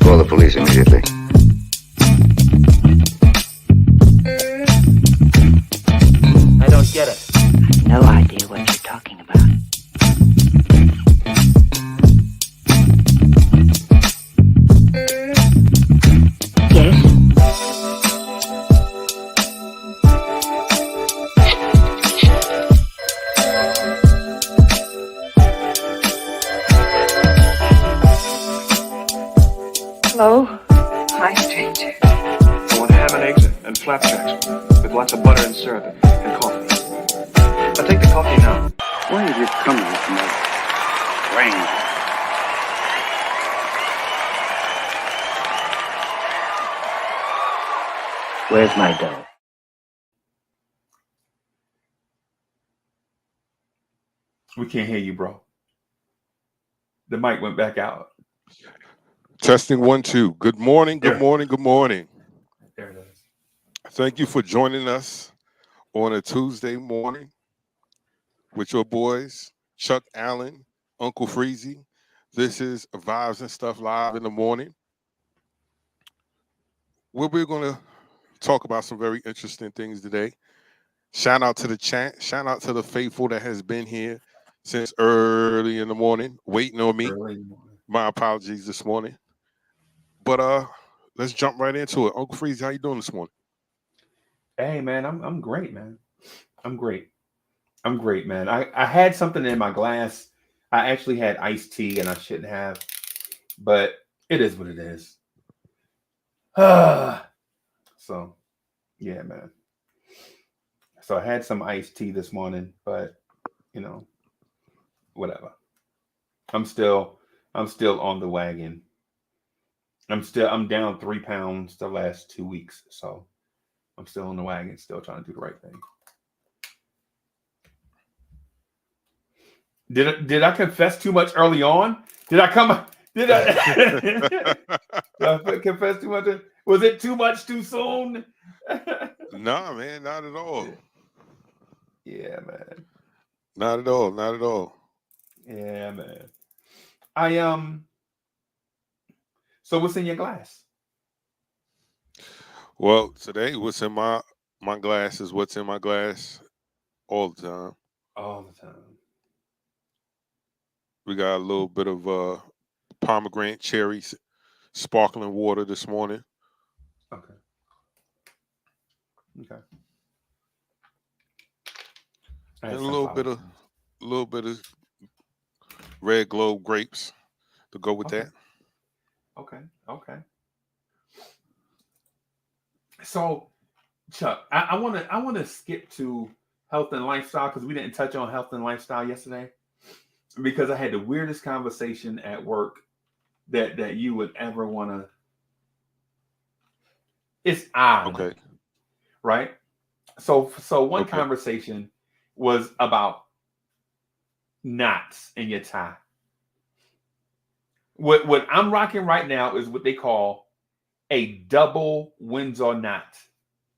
Call the police immediately. I don't get it. No idea what you're talking about. Yes? Hello? Hi, stranger. I want ham and eggs and flapjacks with lots of butter and syrup and coffee. I'll take the coffee now. Why have you come with me? Rain. Where's my dough? We can't hear you, bro. The mic went back out. Testing 1 2. Good morning. Good morning. Good morning. There it is. Thank you for joining us on a Tuesday morning with your boys, Chuck, Allen, Uncle Freezie. This is Vibes and Stuff Live in the morning, where we're going to talk about some very interesting things today. Shout out to the chat. Shout out to the faithful that has been here since early in the morning, waiting on me. My apologies this morning. But let's jump right into it. Uncle Freezie, how you doing this morning? Hey, man, I'm great, man. I'm great, man. I had something in my glass. I actually had iced tea, and I shouldn't have, but it is what it is. So, yeah, man. So I had some iced tea this morning, but you know, whatever. I'm still on the wagon. I'm down 3 pounds the last 2 weeks, so I'm still on the wagon, still trying to do the right thing. Did I confess too much early on? Did I confess too much? Was it too much too soon? Nah, man, not at all. Yeah, man. Not at all. Not at all. Yeah, man. So what's in your glass? Well, today, what's in my glass is what's in my glass all the time. All the time. We got a little bit of pomegranate cherry sparkling water this morning. Okay. And a little bit of red globe grapes to go with that. Okay. So, Chuck, I want to skip to health and lifestyle because we didn't touch on health and lifestyle yesterday, because I had the weirdest conversation at work that you would ever want to. It's odd, Okay. right? So one conversation was about knots in your tie. What I'm rocking right now is what they call a double Windsor knot,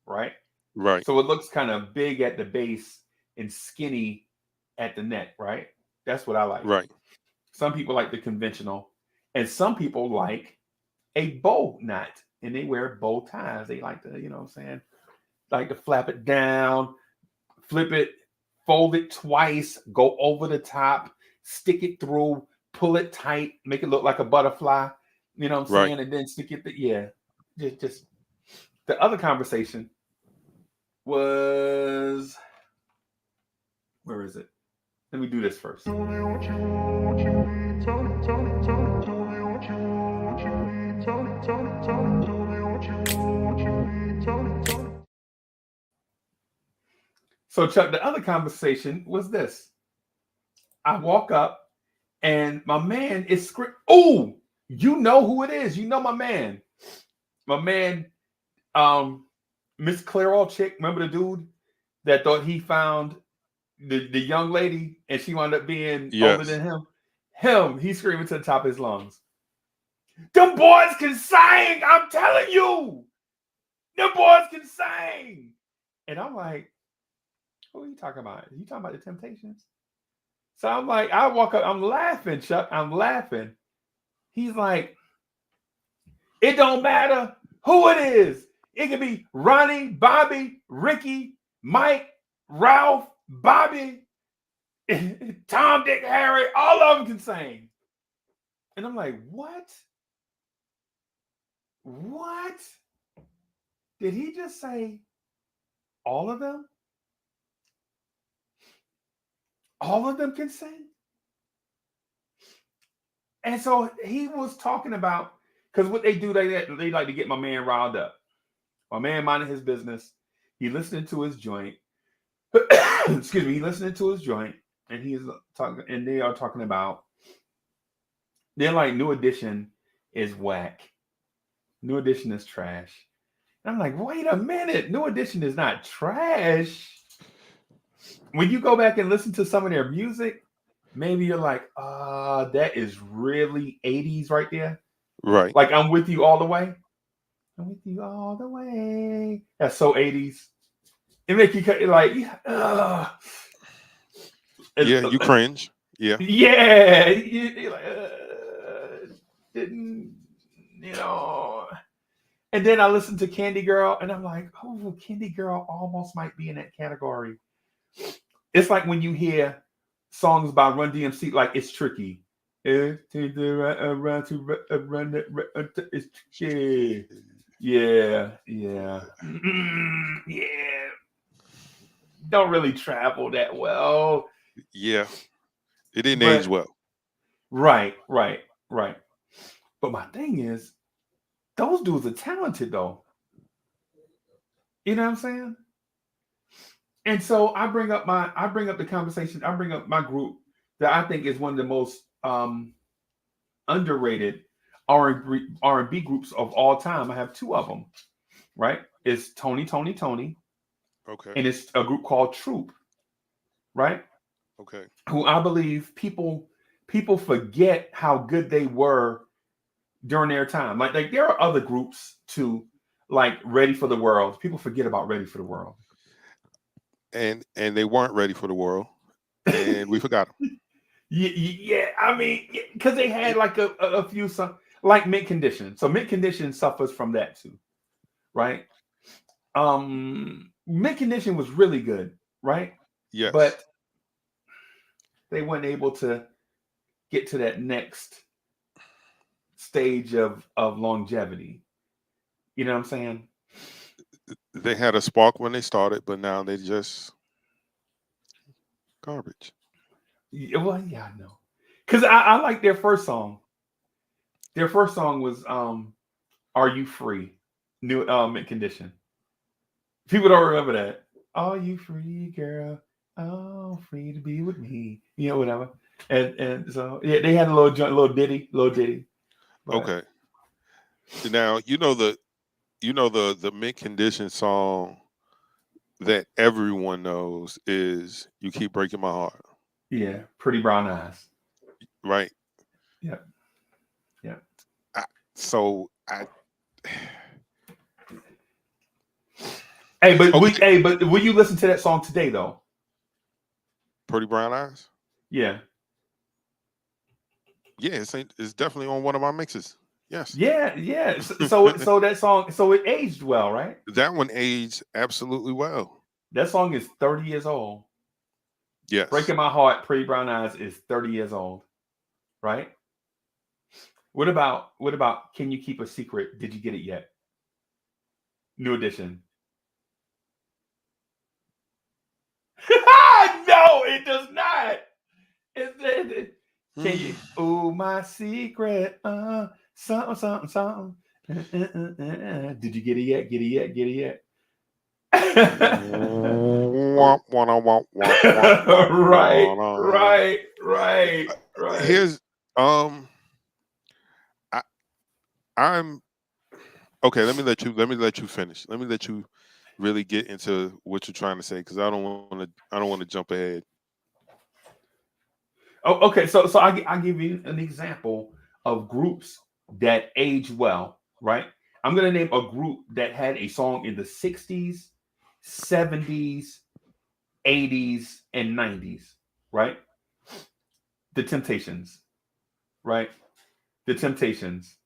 right? Right. So it looks kind of big at the base and skinny at the neck, right? That's what I like. Right. Some people like the conventional, and some people like a bow knot, and they wear bow ties. They like to, you know what I'm saying, like to flap it down, flip it, fold it twice, go over the top, stick it through, pull it tight, make it look like a butterfly, you know what I'm saying? And then stick it, just the other conversation was, where is it? Let me do this first. So, Chuck, the other conversation was this. I walk up and my man is screaming. Oh, you know who it is. You know my man. My man, Miss Clairol chick. Remember the dude that thought he found the young lady and she wound up being older than him? He's screaming to the top of his lungs. Them boys can sing. I'm telling you. Them boys can sing. And I'm like, who are you talking about? Are you talking about the Temptations? So I'm like, I walk up, I'm laughing, Chuck. I'm laughing. He's like, It don't matter who it is. It could be Ronnie, Bobby, Ricky, Mike, Ralph, Bobby, Tom, Dick, Harry. All of them can sing. And I'm like, what? What? Did he just say all of them? All of them can sing? And so he was talking about, because what they do, they like to get my man riled up. My man minding his business. He listening to his joint. Excuse me, he listening to his joint, and he's talking, and they are talking about, they're like, New Edition is whack. New Edition is trash. And I'm like, wait a minute, New Edition is not trash. When you go back and listen to some of their music, maybe you're like, that is really 80s right there. Right. Like, I'm with you all the way. I'm with you all the way. That's so 80s. It make you like, Yeah, you cringe. Yeah. Yeah. You're like, didn't, you know. And then I listened to Candy Girl, and I'm like, oh, Candy Girl almost might be in that category. It's like when you hear songs by Run DMC, like It's Tricky. It's tricky. Yeah. Yeah. Don't really travel that well. Yeah. It didn't But- age well. Right. But my thing is, those dudes are talented, though. You know what I'm saying? And so I bring up the conversation. I bring up my group that I think is one of the most underrated R&B groups of all time. I have two of them. Right? It's Tony. Okay. And it's a group called Troop. Right? Okay. Who I believe people forget how good they were during their time. Like there are other groups too, like Ready for the World. People forget about Ready for the World. And they weren't ready for the world, and we forgot them. Yeah. I mean, because they had like a few some like Mint Condition. So Mint Condition suffers from that too, right? Mint Condition was really good, right? Yes. But they weren't able to get to that next stage of longevity. You know what I'm saying? They had a spark when they started, but now they just garbage. Yeah, well, yeah, I know. Because I like their first song. Their first song was Are You Free? New Mint Condition. People don't remember that. Are you free, girl? Oh, free to be with me. You know, whatever. And so yeah, they had a little ditty. But, Okay. Now you know the Mint Condition song that everyone knows is "You Keep Breaking My Heart." Yeah, Pretty Brown Eyes. Right. Yeah. Hey, but Okay. but will you listen to that song today though? Pretty Brown Eyes. Yeah. Yeah, it's definitely on one of my mixes. Yes. Yeah. So that song, so it aged well, right? That one aged absolutely well. That song is 30 years old. Yes. Breaking My Heart, Pretty Brown Eyes is 30 years old, right? What about Can You Keep a Secret? Did you get it yet? New Edition. No, it does not. Can you? Oh, my secret. Something. Did you get it yet? Get it yet? Right. Here's I'm okay. Let me let you finish. Let me let you really get into what you're trying to say, because I don't want to jump ahead. Oh, okay. So I give you an example of groups that age well, right? I'm gonna name a group that had a song in the 60s, 70s, 80s, and 90s, right? The Temptations, right? The Temptations.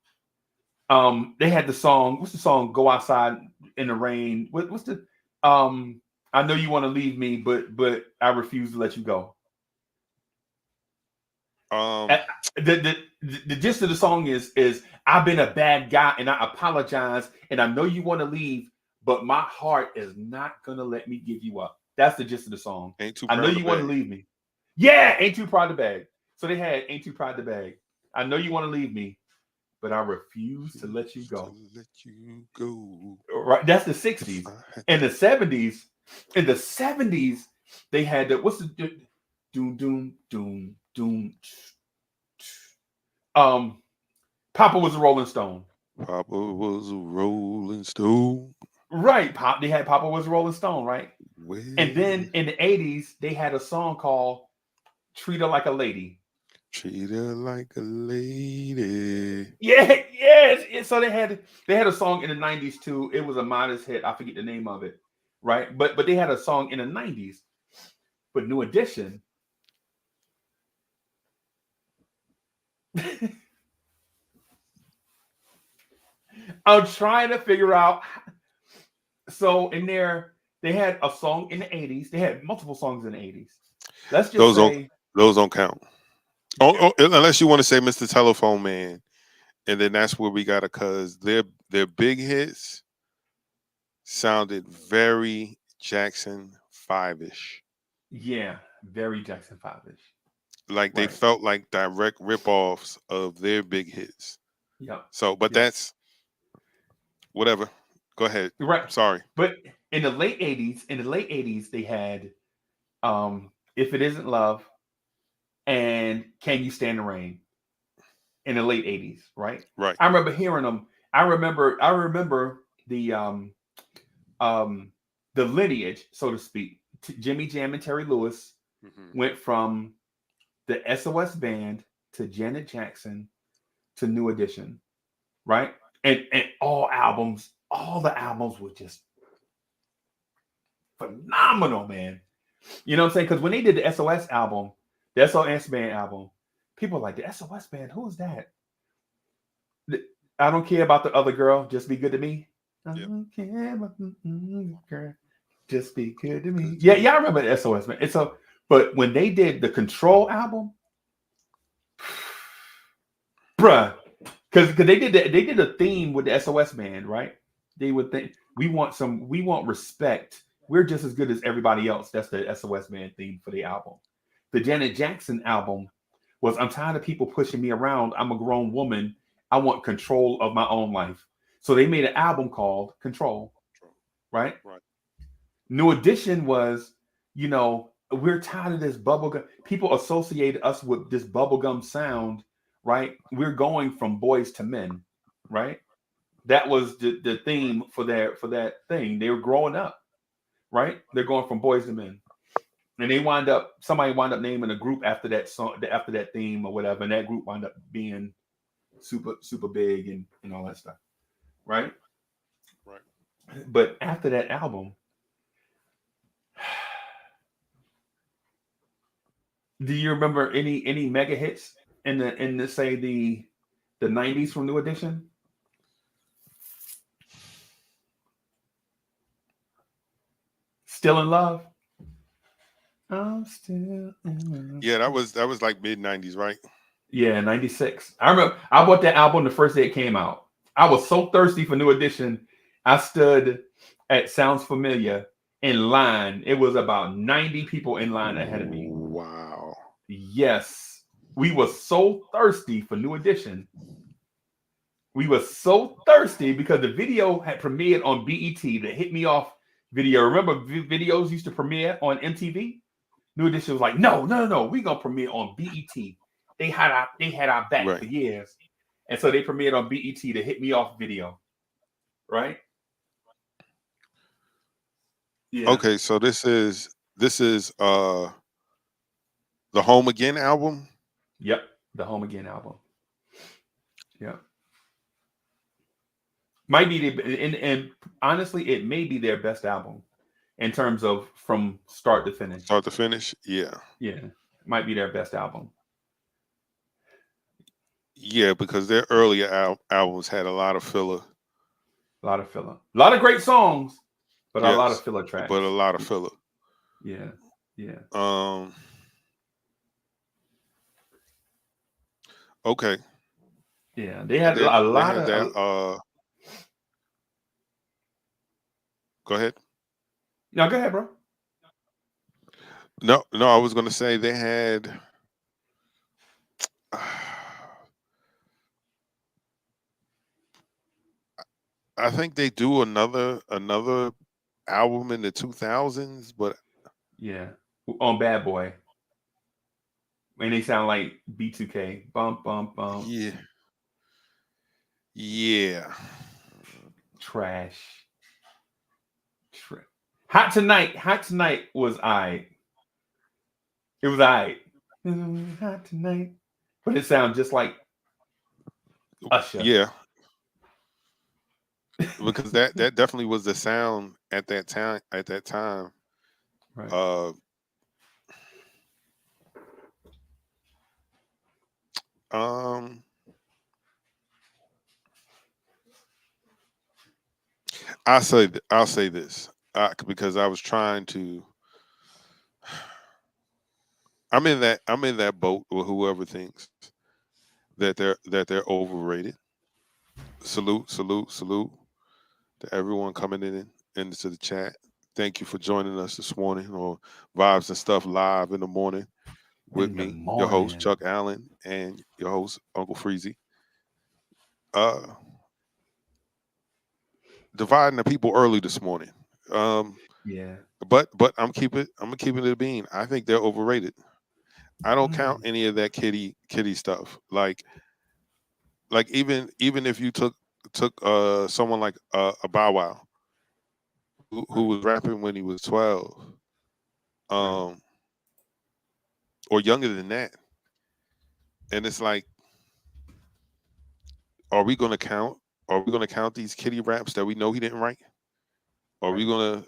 They had the song. What's the song? Go outside in the rain. What's the I know you want to leave me, but I refuse to let you go. Um, The gist of the song is I've been a bad guy and I apologize and I know you want to leave, but my heart is not gonna let me give you up. That's the gist of the song. ain't too I know proud to you want to beg. leave me. Yeah, ain't too proud to beg. So they had ain't too proud to beg. I know you want to leave me, but I refuse to let you To go. let you go. Right, that's the If 60s. I had In the 70s, they had the what's the doom doom doom doom um Papa was a Rolling Stone. Papa was a Rolling Stone. Right. They had Papa was a Rolling Stone, right? And Well, then in the 80s, they had a song called Treat Her Like a Lady. treat her like a lady. Yeah, yes. So they had a song in the 90s too. It was a modest hit. I forget the name of it. Right. But they had a song in the 90s. But New Edition. I'm trying to figure out. So in there, they had a song in the 80s. They had multiple songs in the 80s. Let's just Those don't say, those don't count. Oh, unless you want to say Mr. Telephone Man, and then that's where we got it because their big hits sounded very Jackson 5-ish. yeah, very Jackson 5-ish. Like they Right. felt like direct rip-offs of their big hits. Yep. So, but Yep. that's whatever. Go ahead. Right. Sorry. But in the late 80s, they had If It Isn't Love and Can You Stand the Rain in the late 80s, right? Right. I remember hearing them. I remember um the lineage, so to speak. Jimmy Jam and Terry Lewis Mhm. went from the SOS band to Janet Jackson to New Edition, right? And all the albums were just phenomenal, man. You know what I'm saying? Because when they did the SOS album, the SOS band album, people were like, the SOS band, who is that? I don't care about the other girl, just be good to me. I Yep. don't care about the other girl, just be good to me. Good to Yeah, me. yeah, I remember the SOS man. And so, but when they did the Control album, bruh, because they did a theme with the SOS band, right? They would think we want respect. We're just as good as everybody else. That's the SOS band theme for the album. The Janet Jackson album was I'm tired of people pushing me around. I'm a grown woman. I want control of my own life. So they made an album called Control, right? Right. New Edition was, we're tired of this bubblegum. People associate us with this bubblegum sound, right? We're going from boys to men, right? That was the Right. theme for that thing. They were growing up, right? They're going from boys to men. And somebody wound up naming a group after that song, after that theme or whatever, and that group wound up being super, super big and all that stuff, right? Right. But after that album, do you remember any mega hits in the say the 90s from New Edition? Still in Love? I'm still in Yeah, love. that was like mid '90s, right? Yeah, 96. I remember I bought that album the first day it came out. I was so thirsty for New Edition. I stood at Sounds Familiar in line. It was about 90 people in line ahead of me. Wow. Yes. We were so thirsty for New Edition. We were so thirsty because the video had premiered on BET, the Hit Me Off video. Remember videos used to premiere on MTV? New Edition was like, no, no, no, no. We're gonna premiere on BET. They had our back for Right. years. And so they premiered on BET the Hit Me Off video. Right? Yeah. Okay, so this is the Home Again album. Yep. The Home Again album. Yeah. Might be and honestly, it may be their best album in terms of from start to finish. Start to finish. Yeah. Yeah. Might be their best album. Yeah, because their earlier albums had a lot of filler. A lot of filler. A lot of great songs, but a lot of Yes, filler but tracks. a lot of filler. Yeah. Yeah. Okay. Yeah. They And had then a they lot had that. of Go ahead. no, go ahead, bro. No, I was gonna say they had. I think they do another album in the 2000s, but Yeah. On Bad Boy. And they sound like B2K. Bump, bump, bump. yeah, yeah. Trash. Hot Tonight. Hot Tonight was I. It was I. Hot Tonight. But it sounds just like Usher. Yeah, because that definitely was the sound at that time. At that time, Right. uh, um, I'll say this because I was trying to. I'm in that boat with whoever thinks that they're overrated. Salute, salute, salute to everyone coming in into the chat. Thank you for joining us this morning on Vibes and Stuff live in the morning with In the me, your host morning. Chuck Allen, and your host Uncle Freezie. Uh, Dividing the people early this morning. Um, Yeah. but I'm keeping it a bean. I think they're overrated. I don't count any of that kitty stuff. Like even if you took someone like a Bow Wow who was rapping when he was 12, Right. um, or younger than that, and it's like, are we gonna count? Are we gonna count these kitty raps that we know he didn't write? Are we Right. gonna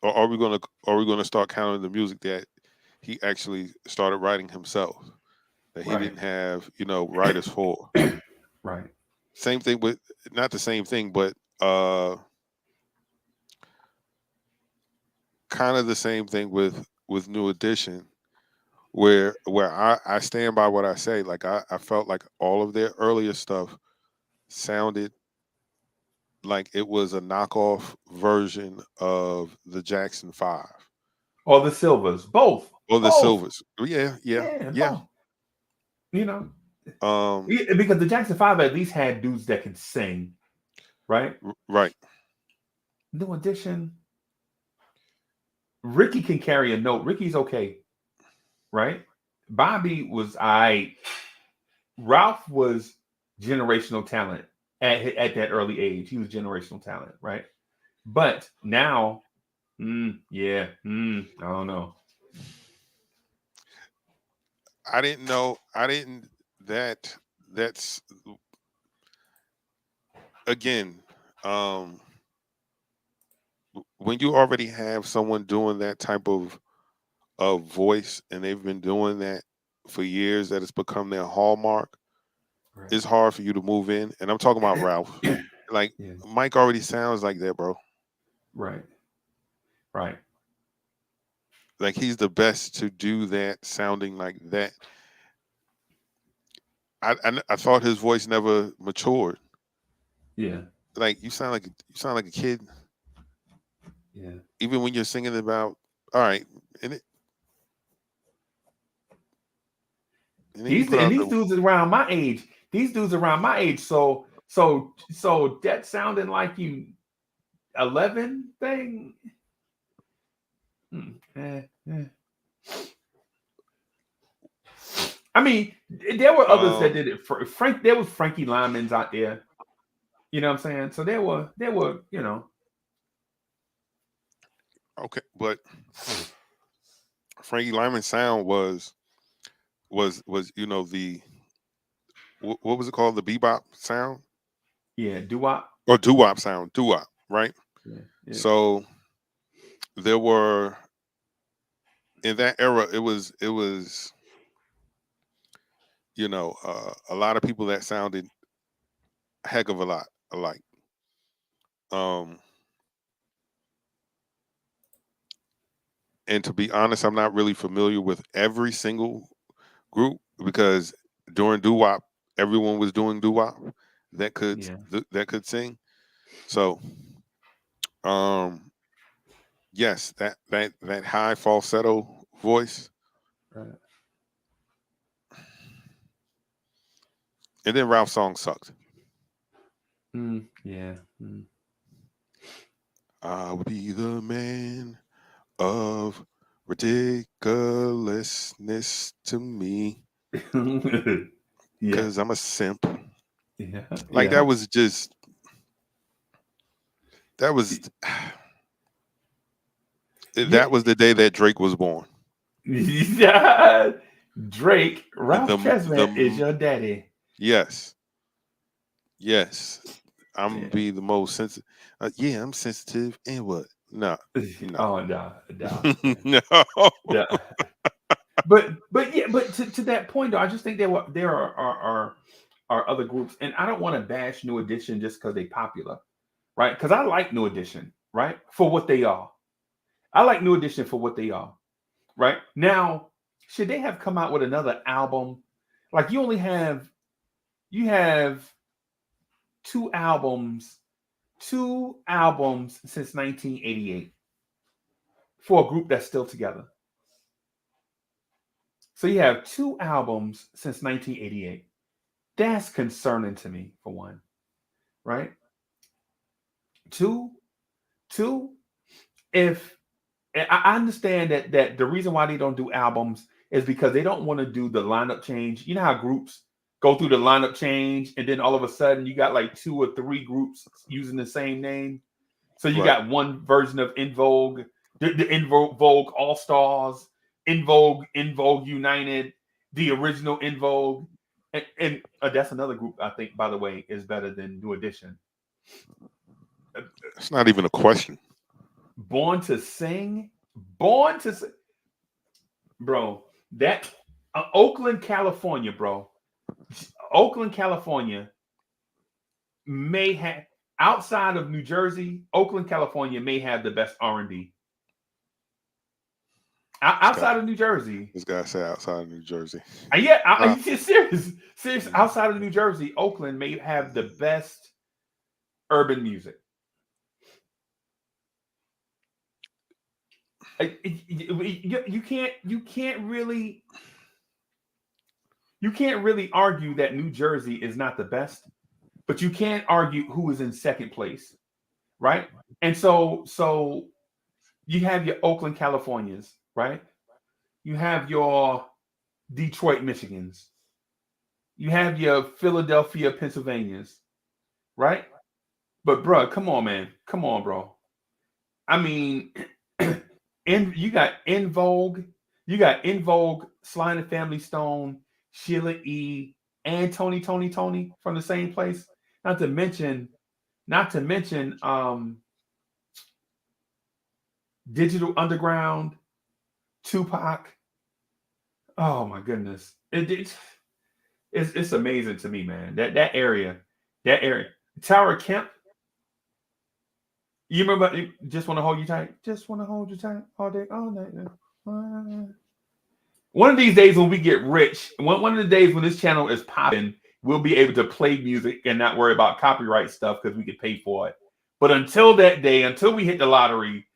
or are we gonna start counting the music that he actually started writing himself that he Right. didn't have writers for? Right. Same thing with not the same thing, but uh kind of the same thing with New Edition, where I stand by what I say. Like I felt like all of their earlier stuff sounded like it was a knockoff version of the Jackson 5 Or the Silvers. Both. or the Both. Silvers. Yeah, yeah, Yeah, yeah. both. You know. Um, Because the Jackson 5 at least had dudes that can sing, right? right. New Edition. Ricky can carry a note. Ricky's okay, right? Bobby was Ralph was generational talent at that early age. He was generational talent, right? But now, I don't know. I didn't know. I didn't. That's again. Um, when you already have someone doing that type of voice, and they've been doing that for years, that it's become their hallmark. Right. It's hard for you to move in, and I'm talking about Ralph. Like Yeah. Mike already sounds like that, bro. Right. Right. Like he's the best to do that, sounding like that. I thought his voice never matured. Yeah. Like you sound like a kid, Yeah. even when you're singing about. All right, and it, and then you put out These the dudes around my age. These dudes around my age. So that sounding like you 11 thing. Eh. I mean, there were others that did it. Frank, there was Frankie Lyman's out there. You know what I'm saying? So there were, okay, but Frankie Lyman's sound was the what was it called, the bebop sound doo wop. or doo wop sound, doo wop, right? Yeah, yeah, So there were in that era, it was a lot of people that sounded a heck of a lot alike. Um, and to be honest, I'm not really familiar with every single group because during doo-wop, everyone was doing doo-wop that could Yeah. that could sing. So, um, yes, that high falsetto voice, Right. and then Ralph's song sucked. Yeah. I'll be the man of ridiculousness to me Yeah. because I'm a simp. Yeah. Like Yeah. that was Yeah. that was the day that Drake was born. Yeah. Drake, Ralph The Tresvant is your daddy. yes, yes, I'm gonna Yeah. be the most sensitive. Yeah, I'm sensitive and what? No, no, Oh no. no. Yeah. But to that point though, I just think there are other groups, and I don't want to bash New Edition just because they popular, right? Because I like New Edition, right, for what they are. I like New Edition for what they are, right? Now, should they have come out with another album? Like you have two albums since 1988 for a group that's still together. So you have two albums since 1988. That's concerning to me, for one, right? Two, two. If I understand that the reason why they don't do albums is because they don't want to do the lineup change. You know how groups go through the lineup change, and then all of a sudden you got like two or three groups using the same name. So you Right. got one version of In Vogue, the In Vogue All Stars, In Vogue United, the original In Vogue, and that's another group I think, by the way, is better than New Edition. It's not even a question. Born to Sing, Born to Sing, bro. That Oakland, California, bro. Oakland, California may have outside of New Jersey. Oakland, California may have the best R&B. Outside of New Jersey. This guy said outside of New Jersey. Yeah, I'm serious. Serious. Outside of New Jersey, Oakland may have the best urban music. You can't really argue that New Jersey is not the best, but you can't argue who is in second place, right? And so you have your Oakland, Californians, right? You have your Detroit, Michigans. You have your Philadelphia, Pennsylvanians, right? But bro, come on, man. Come on, bro. I mean, you got In Vogue, Sly and the Family Stone, Sheila E, and Tony from the same place. Not to mention Digital Underground, Tupac. Oh my goodness. It's amazing to me, man. That area. Tower Kemp. You remember Just Want to Hold You Tight? Just want to hold you tight all day, all night. One of these days when we get rich, one of the days when this channel is popping, we'll be able to play music and not worry about copyright stuff because we can pay for it. But until that day, until we hit the lottery,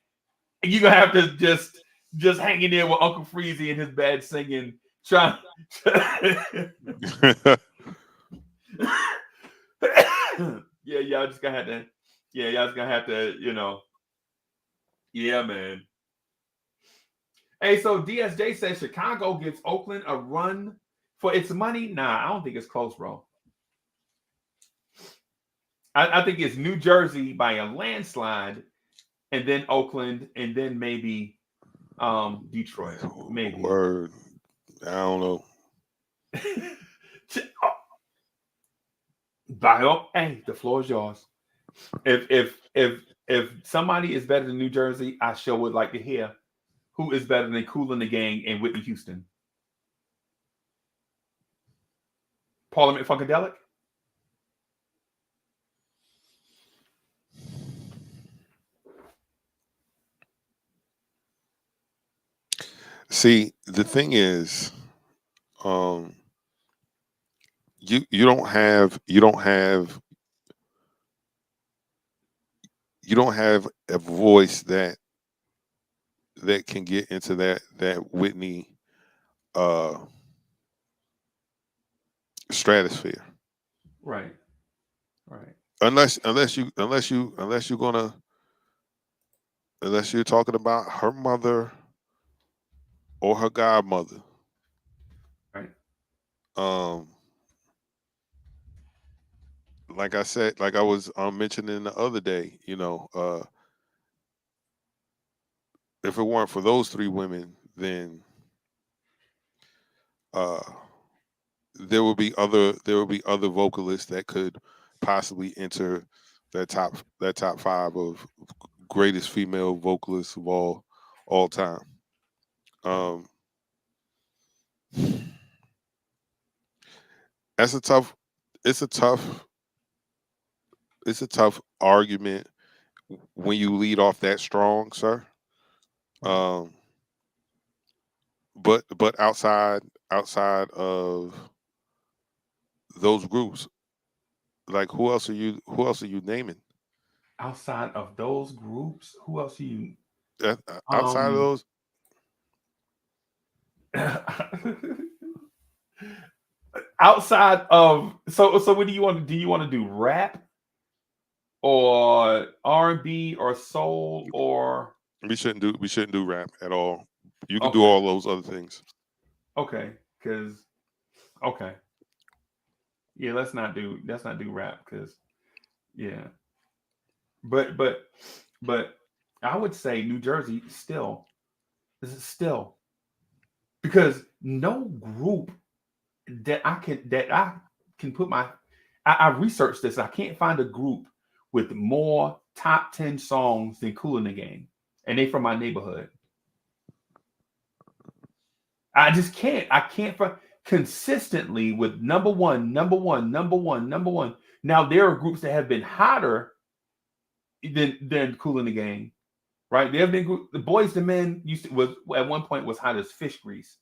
you're gonna have to just hang in there with Uncle Freezie and his bad singing, trying. Yeah, y'all just gonna have to. Yeah, y'all just gonna have to, Yeah, man. Hey, so DSJ says Chicago gives Oakland a run for its money. Nah, I don't think it's close, bro. I think it's New Jersey by a landslide, and then Oakland, and then maybe Detroit. Maybe. Word. I don't know. Hey, the floor is yours. If somebody is better than New Jersey, I sure would like to hear who is better than Kool and the Gang and Whitney Houston. Parliament Funkadelic? See, the thing is, um, you don't have a voice that can get into that Whitney uh stratosphere. Right. Right. Unless you're talking about her mother or her godmother. Right. Um, like I said, like I was mentioning the other day, if it weren't for those three women, then uh, there would be other vocalists that could possibly enter that top five of greatest female vocalists of all time. Um, that's a tough. It's a tough. It's a tough argument when you lead off that strong, sir. Right. But outside of those groups, like who else are you naming? Outside of those groups, who else you Outside of um those, outside of so what do you want to do? You want to do rap or R&B or soul or we shouldn't do rap at all. You can do okay. all those other things. Okay, because okay. Yeah, let's not do rap because yeah. But but I would say New Jersey still this is still because no group that I can put my I researched this. I can't find a group with more top 10 songs than Cool in the Game. And they from my neighborhood. I just can't. I can't find consistently with number one, number one, number one, number one. Now there are groups that have been hotter than Cool in the Game, right? There have been the Boys the Men used to was at one point was hot as fish grease.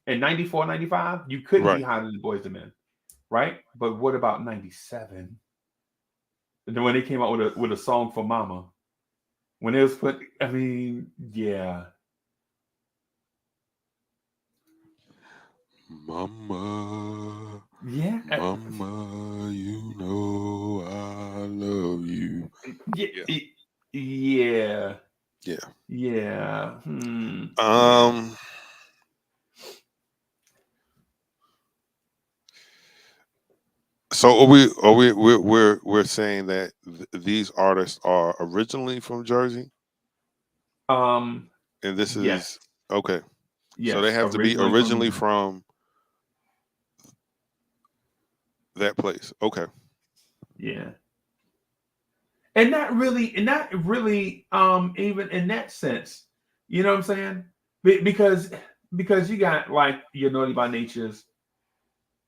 In 94, 95, you couldn't be Right. hotter than Boys the Men, right? But what about 97? And then when they came out with a song for Mama, when it was put, I mean, yeah, Mama, yeah, Mama, you know I love you. yeah, Yeah. yeah, Yeah. yeah, yeah. Um. So we're saying that these artists are originally from Jersey, Um, and this is yes, okay. So they yes, have to be originally from New originally Jersey. from that place. Okay. Yeah, and not really, even in that sense, you know what I'm saying? Because you got like your Naughty by Natures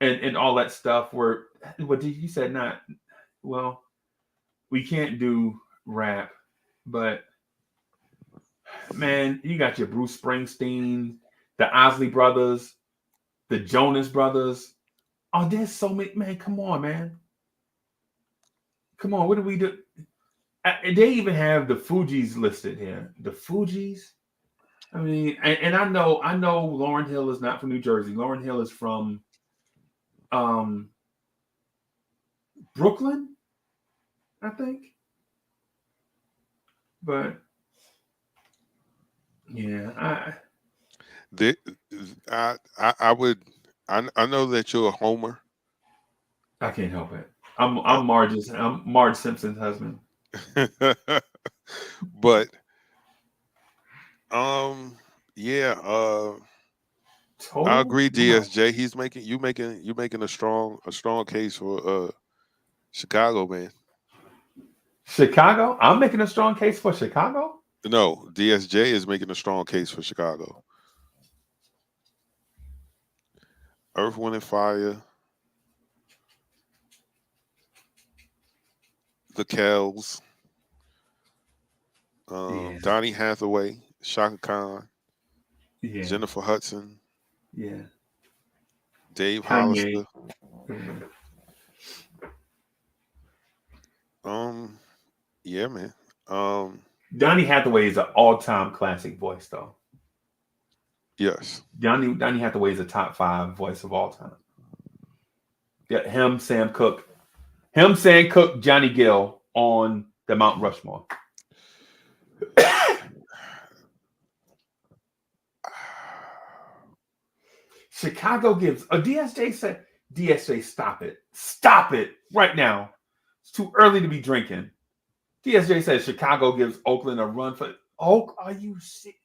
and all that stuff. Where what did you said not? Well, we can't do rap, but man, you got your Bruce Springsteen, the Osley brothers, the Jonas brothers. Oh, there's so many. Man, come on, man. Come on. What do we do? They even have the Fugees listed here. The Fugees. I mean, and I know Lauryn Hill is not from New Jersey. Lauryn Hill is from um, Brooklyn, I think. But yeah, The, I would I know that you're a homer. I can't help it. Uh, I'm Marge Simpson's husband. but yeah, I Total agree, no. DSJ. He's making you making a strong case for Chicago, man. Chicago. I'm making a strong case for Chicago. No, DSJ is making a strong case for Chicago. Earth, Wind and Fire. the Kells, Yeah. Donnie Hathaway, Shaka Khan, Yeah. Jennifer Hudson, Yeah. Dave Kanye. Hollister. Yeah, man. Donnie Hathaway is an all-time classic voice, though. Yes. Donnie Hathaway is a top 5 voice of all time. Yeah, him, Sam Cooke, Johnny Gill on the Mount Rushmore. Chicago gives DSJ said, DSJ, stop it right now. It's too early to be drinking. DSJ says Chicago gives Oakland a run for Oak. Are you sick?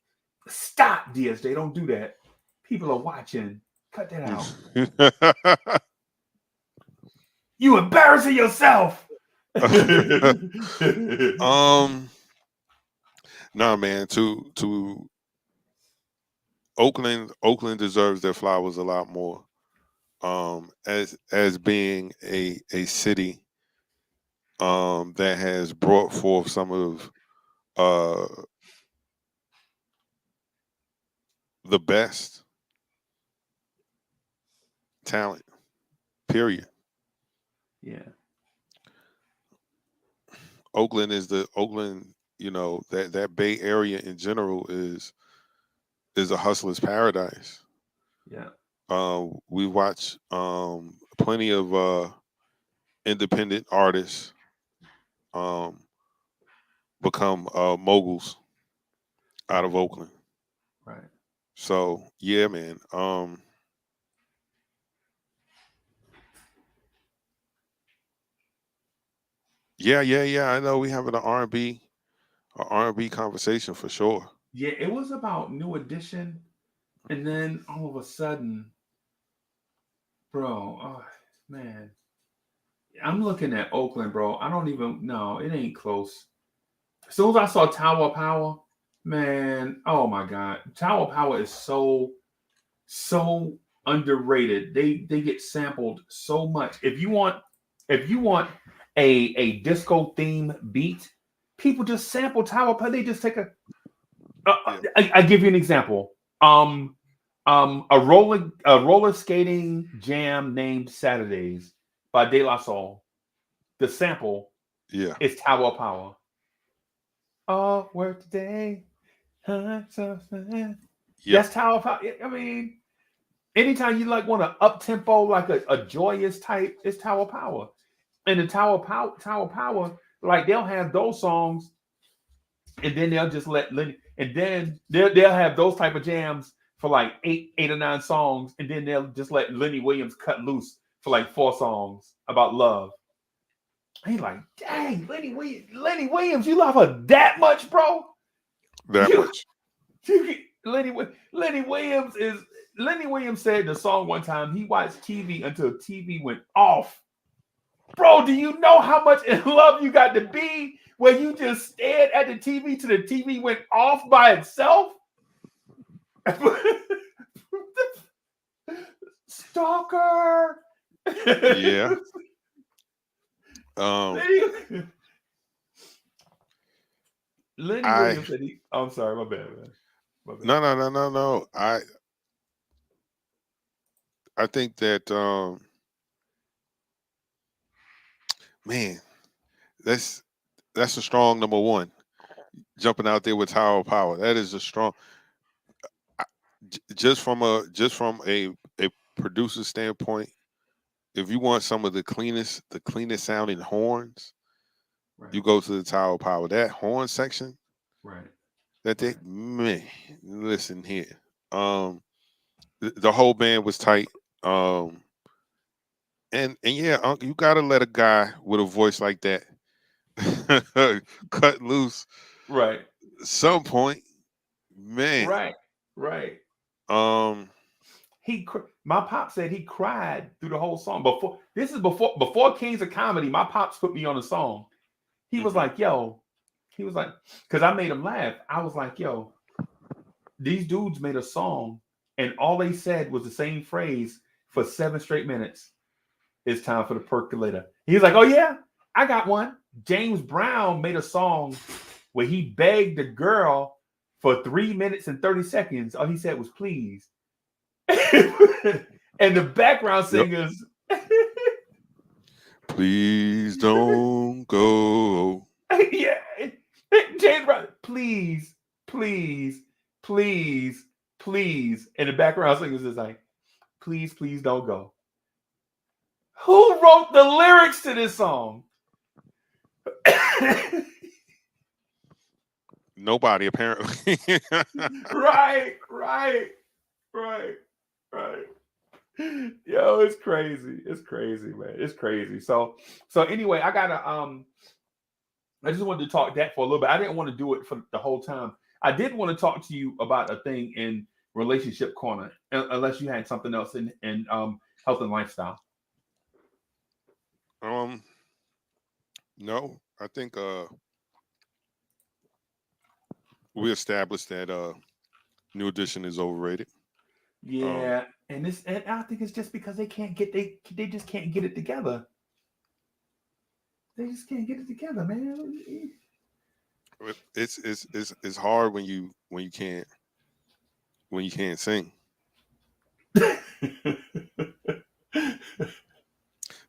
Stop, DSJ. Don't do that. People are watching. Cut that out. You embarrassing yourself. Nah, man. To Oakland deserves their flowers a lot more. As being a city that has brought forth some of the best talent. Period. Yeah. Oakland. You know, that Bay Area in general is a hustler's paradise. Yeah. We watch plenty of independent artists become moguls out of Oakland. Right. So yeah, man. Yeah. I know we having an R&B conversation for sure. Yeah, it was about New Edition, and then all of a sudden, bro, oh, man, I'm looking at Oakland, bro. I don't even know. It ain't close. As soon as I saw Tower of Power, man, oh my God. Tower of Power is so underrated. They get sampled so much. If you want a disco theme beat, people just sample Tower of Power. They just take I give you an example. A roller skating jam named Saturdays by De La Soul. The sample Yeah. is Tower of Power. Oh, work today. That's Tower of Power. I mean, anytime you like want to up tempo, like a joyous type, it's Tower of Power. And the Tower of Power, like they'll have those songs, and then they'll just let Lenny, and then they'll have those type of jams for like eight or nine songs, and then they'll just let Lenny Williams cut loose for like 4 songs about love. He's like, dang, Lenny Williams, you love her that much, bro? That much. Lenny Williams said the song one time he watched TV until TV went off. Bro, do you know how much in love you got to be where you just stared at the TV till the TV went off by itself? Stalker. Yeah. Lenny Williams said I'm sorry, my bad, man. No. I think that man, that's a strong number one. Jumping out there with Tower of Power. That is a strong just from a producer standpoint. If you want some of the cleanest sounding horns, Right. you go to the Tower of Power. That horn section, Right. that they man, listen here. The whole band was tight. And yeah, Uncle, you gotta let a guy with a voice like that cut loose. Right. At some point, man. Right. Um, my pop said he cried through the whole song. Before Kings of Comedy, my pops put me on a song. He was like, because I made him laugh. I was like, yo, these dudes made a song and all they said was the same phrase for 7 straight minutes. It's time for the percolator. He's like, oh yeah, I got one. James Brown made a song where he begged the girl for 3 minutes and 30 seconds. All he said was please. And the background Yep. singers. Please don't go. Yeah. James Brown, please, please, please, please. And the background singers is like, please, please don't go. Who wrote the lyrics to this song? Nobody apparently. Right. Yo, it's crazy. It's crazy, man. It's crazy. So anyway, I just wanted to talk that for a little bit. I didn't want to do it for the whole time. I did want to talk to you about a thing in relationship corner, unless you had something else in health and lifestyle. No, I think we established that New Edition is overrated. Yeah, and I think it's just because they just can't get it together. They just can't get it together, man. It's hard when you can't sing.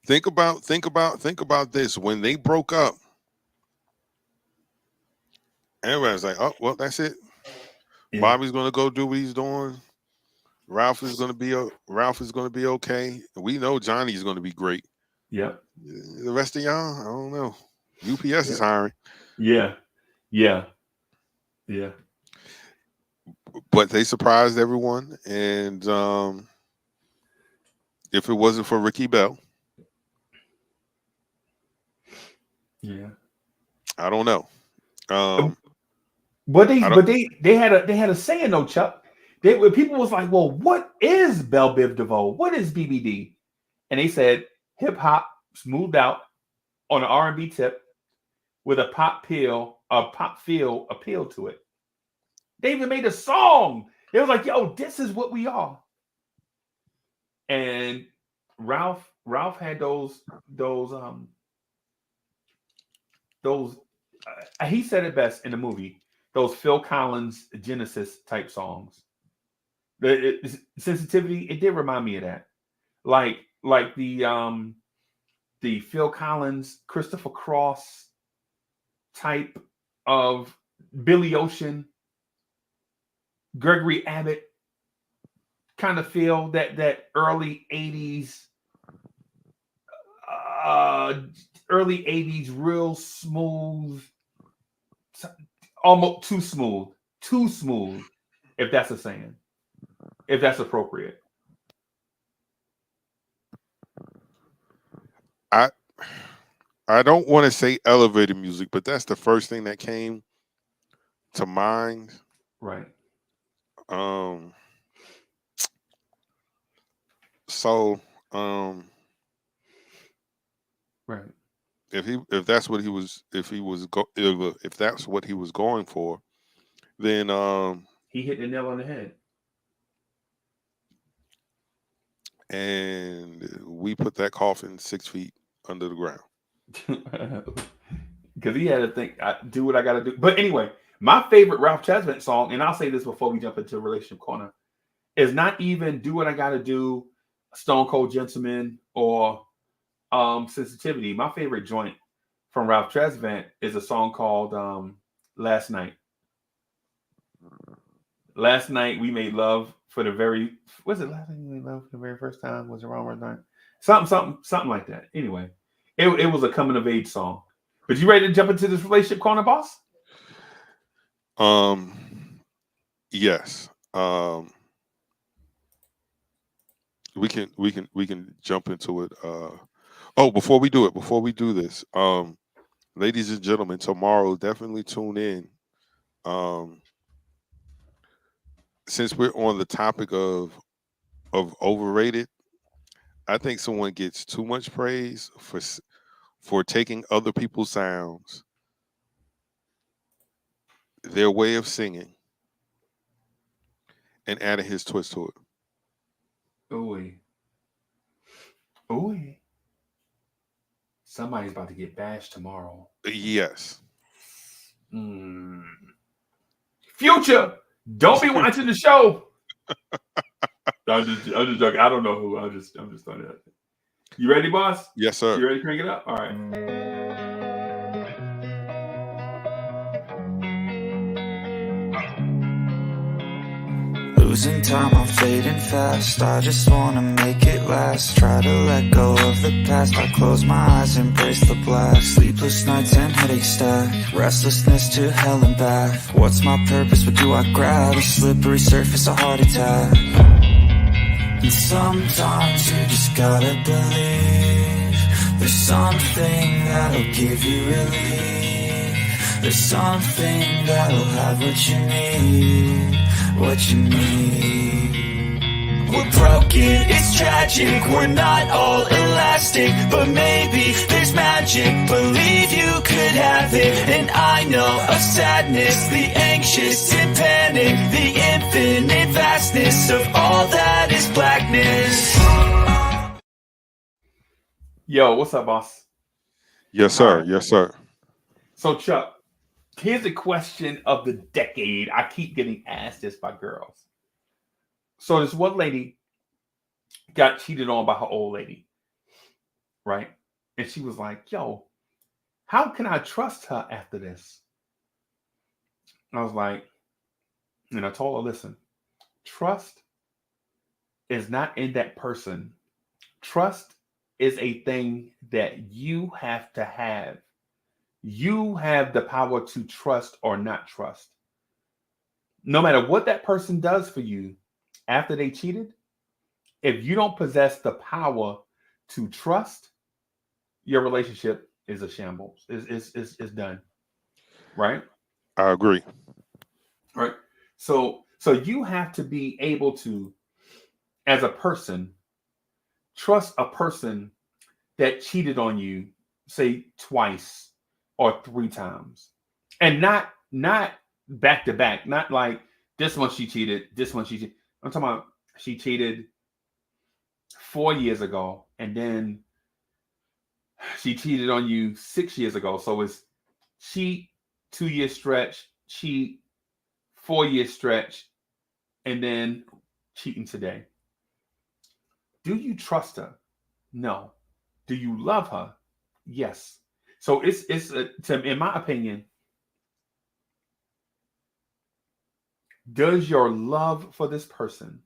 Think about this. When they broke up, everybody's like, "Oh, well, that's it. Yeah. Bobby's gonna go do what he's doing. Ralph is gonna be okay. We know Johnny's gonna be great. Yep. The rest of y'all, I don't know. UPS is hiring. Yeah. But they surprised everyone, and if it wasn't for Ricky Bell, yeah. I don't know. But they had a saying though, Chuck. People was like, well, what is Belle Biv DeVoe? What is BBD? And they said hip hop smoothed out on an R&B tip with a pop feel appeal to it. They even made a song. It was like, yo, this is what we are. And Ralph had those he said it best in the movie. Those Phil Collins Genesis type songs. The sensitivity, it did remind me of that. Like the Phil Collins, Christopher Cross type of Billy Ocean, Gregory Abbott kind of feel, that early 80s real smooth, almost too smooth, if that's a saying, if that's appropriate. I don't want to say elevator music, but that's the first thing that came to mind. Right. So Right. if that's what he was if that's what he was going for, then he hit the nail on the head. And we put that coffin 6 feet under the ground. Because he had to think, I do what I got to do. But anyway, my favorite Ralph Chesvant song, and I'll say this before we jump into Relationship Corner, is not even Do What I Got to Do, Stone Cold Gentleman, or Sensitivity. My favorite joint from Ralph Chesvant is a song called Last Night. Last night we made love for the very, was it last night we made love for the very first time? Was it around one night? Something like that. Anyway, it was a coming of age song. But you ready to jump into this Relationship Corner, boss? Yes. We can jump into it. Before we do this, ladies and gentlemen, tomorrow definitely tune in. Since we're on the topic of overrated, I think someone gets too much praise for taking other people's sounds, their way of singing, and adding his twist to it. Ooh. Somebody's about to get bashed tomorrow. Yes. Future, don't be watching the show. I'm just joking. I don't know who. I'm just throwing it out there. You ready, boss? Yes, sir. You ready to crank it up? All right. Losing time, I'm fading fast. I just wanna make it last. Try to let go of the past. I close my eyes, embrace the blast. Sleepless nights and headaches stack. Restlessness to hell and back. What's my purpose? What do I grab? A slippery surface, a heart attack. And sometimes you just gotta believe there's something that'll give you relief. There's something that'll have what you need. What you need. We're broken, it's tragic. We're not all elastic, but maybe there's magic. Believe you could have it. And I know of sadness, the anxious and panic, the infinite vastness of all that is blackness. Yo, what's up, boss? Yes, sir. All right. Yes, sir. So, Chuck, here's a question of the decade. I keep getting asked this by girls. So this one lady got cheated on by her old lady, right? And she was like, yo, how can I trust her after this? I was like, and I told her, listen, trust is not in that person. Trust is a thing that you have to have. You have the power to trust or not trust. No matter what that person does for you after they cheated, if you don't possess the power to trust, your relationship is a shambles. Is done. Right? I agree. Right. So you have to be able to, as a person, trust a person that cheated on you, say twice or 3 times, and not back to back. Not like this one she cheated, this one she cheated. I'm talking about she cheated 4 years ago, and then she cheated on you 6 years ago. So it's cheat 2-year stretch, cheat 4-year stretch, and then cheating today. Do you trust her? No. Do you love her? Yes. So it's in my opinion, does your love for this person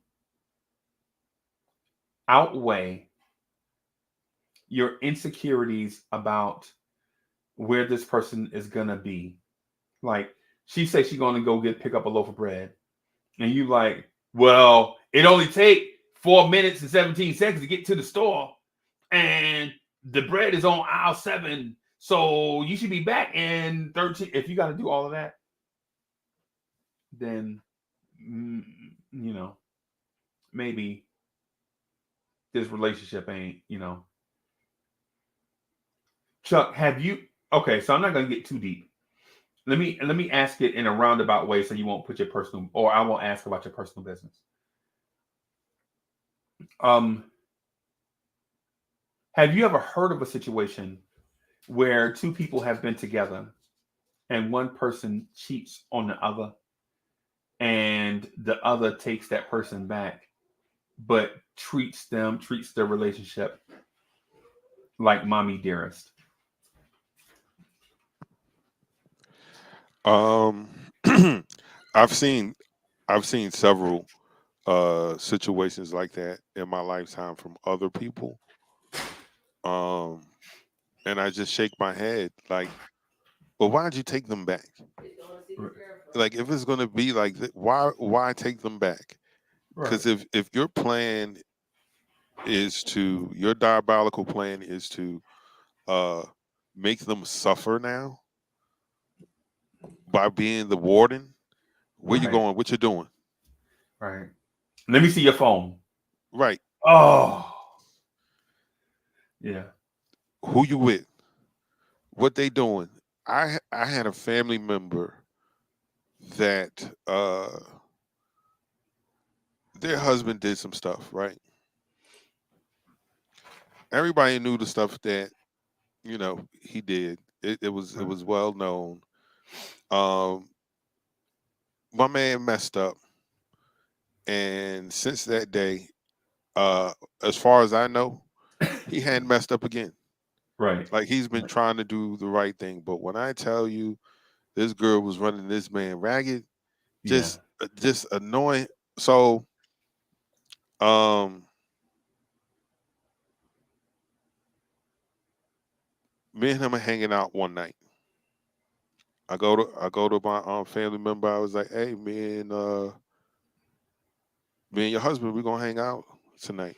outweigh your insecurities about where this person is gonna be? Like, she says she's gonna go pick up a loaf of bread, and you like, well, it only take 4 minutes and 17 seconds to get to the store, and the bread is on aisle 7, so you should be back in 13. If you got to do all of that, then maybe this relationship ain't, Chuck, have you, okay, so I'm not going to get too deep. Let me ask it in a roundabout way so you won't put your personal, or I won't ask about your personal business. Have you ever heard of a situation where 2 people have been together and one person cheats on the other and the other takes that person back, but treats their relationship like mommy dearest? I've seen several situations like that in my lifetime from other people. And I just shake my head like, well, why'd you take them back? Like, if it's gonna be like that, why take them back? Because if your plan is your diabolical plan is to make them suffer now by being the warden, where you going? What you doing? Right. Let me see your phone. Right. Oh. Yeah. Who you with? What they doing? I had a family member that their husband did some stuff, right? Everybody knew the stuff that You know, he did. It was well known. Um, my man messed up, and since that day, as far as I know, he hadn't messed up again. Right. Like he's been Right. trying to do the right thing, but when I tell you this girl was running this man ragged, Yeah. just annoying. So, um, me and him are hanging out one night. I go to my family member. I was like, "Hey, me and your husband, we're gonna hang out tonight."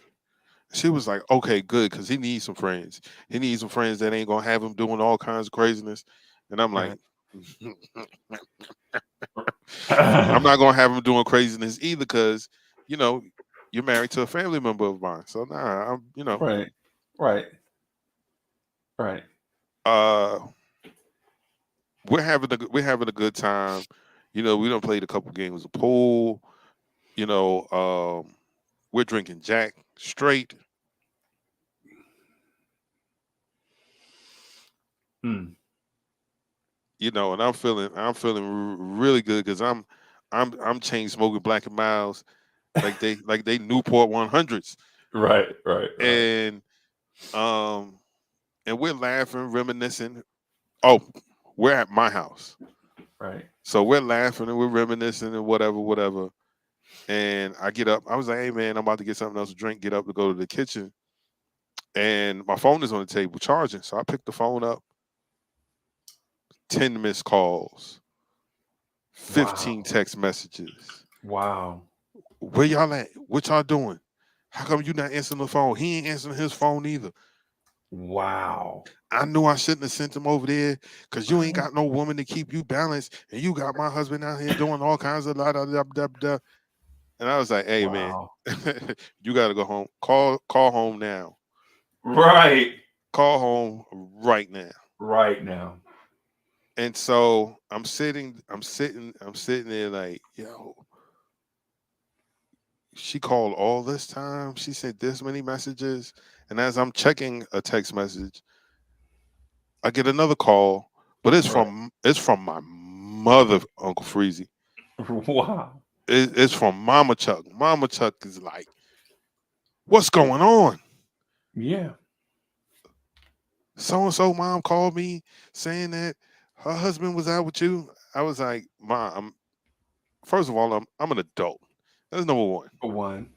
She was like, "Okay, good, because he needs some friends. He needs some friends that ain't gonna have him doing all kinds of craziness." And I'm like, Right. "I'm not gonna have him doing craziness either, because you know you're married to a family member of mine. So nah, Right. Right. Right. uh, we're having a good time. You know, we done played a couple games of pool. You know, we're drinking Jack straight. Mm. You know, and I'm feeling really good because I'm chain smoking Black and Miles like they Newport 100s, Right. Right. Right. and um and we're laughing, reminiscing. Oh, we're at my house, Right. so we're laughing and we're reminiscing and whatever, whatever. And I get up. I was like, "Hey man, I'm about to get something else to drink. Get up to go to the kitchen." And my phone is on the table charging, so I pick the phone up. 10 missed calls, 15 Wow. text messages. Wow. Where y'all at? What y'all doing? How come you not answering the phone? He ain't answering his phone either. Wow. I knew I shouldn't have sent him over there because you ain't got no woman to keep you balanced, and you got my husband out here doing all kinds of la da da da da. And I was like, "Hey man, Wow. you got to go home. Call home now. Right. Call home right now." Right now. And so I'm sitting there like, yo, she called all this time. She sent this many messages, and as I'm checking a text message, I get another call, but Right. it's from my mother, Uncle Freezie. Wow. It's from Mama Chuck. Mama Chuck is like, "What's going on? Yeah. So and so mom called me saying that her husband was out with you." I was like, "Mom, first of all, I'm an adult. That's number one. For one.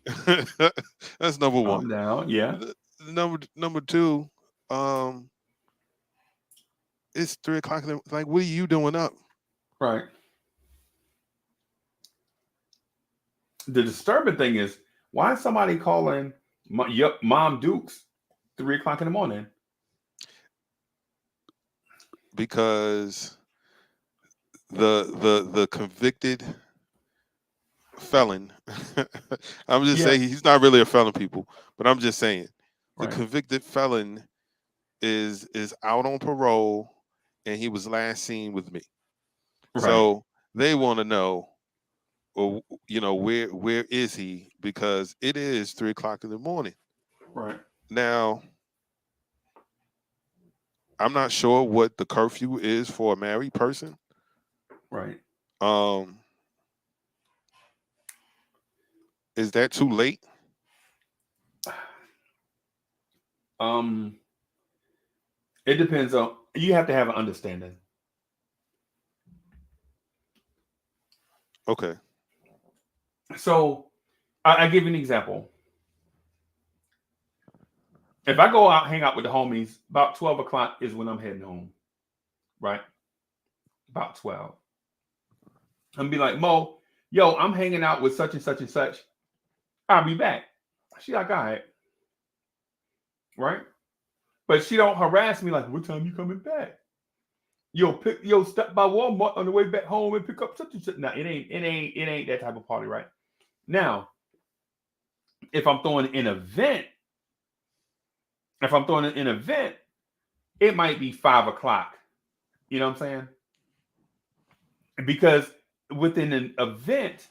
That's number Calm one. down. Yeah. Number two, um, it's 3 o'clock. Like, what are you doing up?" Right. The disturbing thing is, why is somebody calling Mom Dukes 3 o'clock in the morning? Because the convicted felon, I'm just Yeah. saying he's not really a felon, people, but I'm just saying the Right. convicted felon is out on parole, and he was last seen with me. Right. So they want to know, well, where is he? Because it is 3 o'clock in the morning. Right. Now, I'm not sure what the curfew is for a married person. Right. Um, is that too late? Um. It depends on. You have to have an understanding. Okay. So, I give you an example. If I go out, hang out with the homies, about 12 o'clock is when I'm heading home. Right. About 12. And be like, Mo, yo, I'm hanging out with such and such and such. I'll be back. She like, all right, right? But she don't harass me like, what time you coming back? Yo, stop by Walmart on the way back home and pick up such and such. No, it ain't that type of party, right? Now, if I'm throwing an event, it might be 5 o'clock. You know what I'm saying? Because within an event,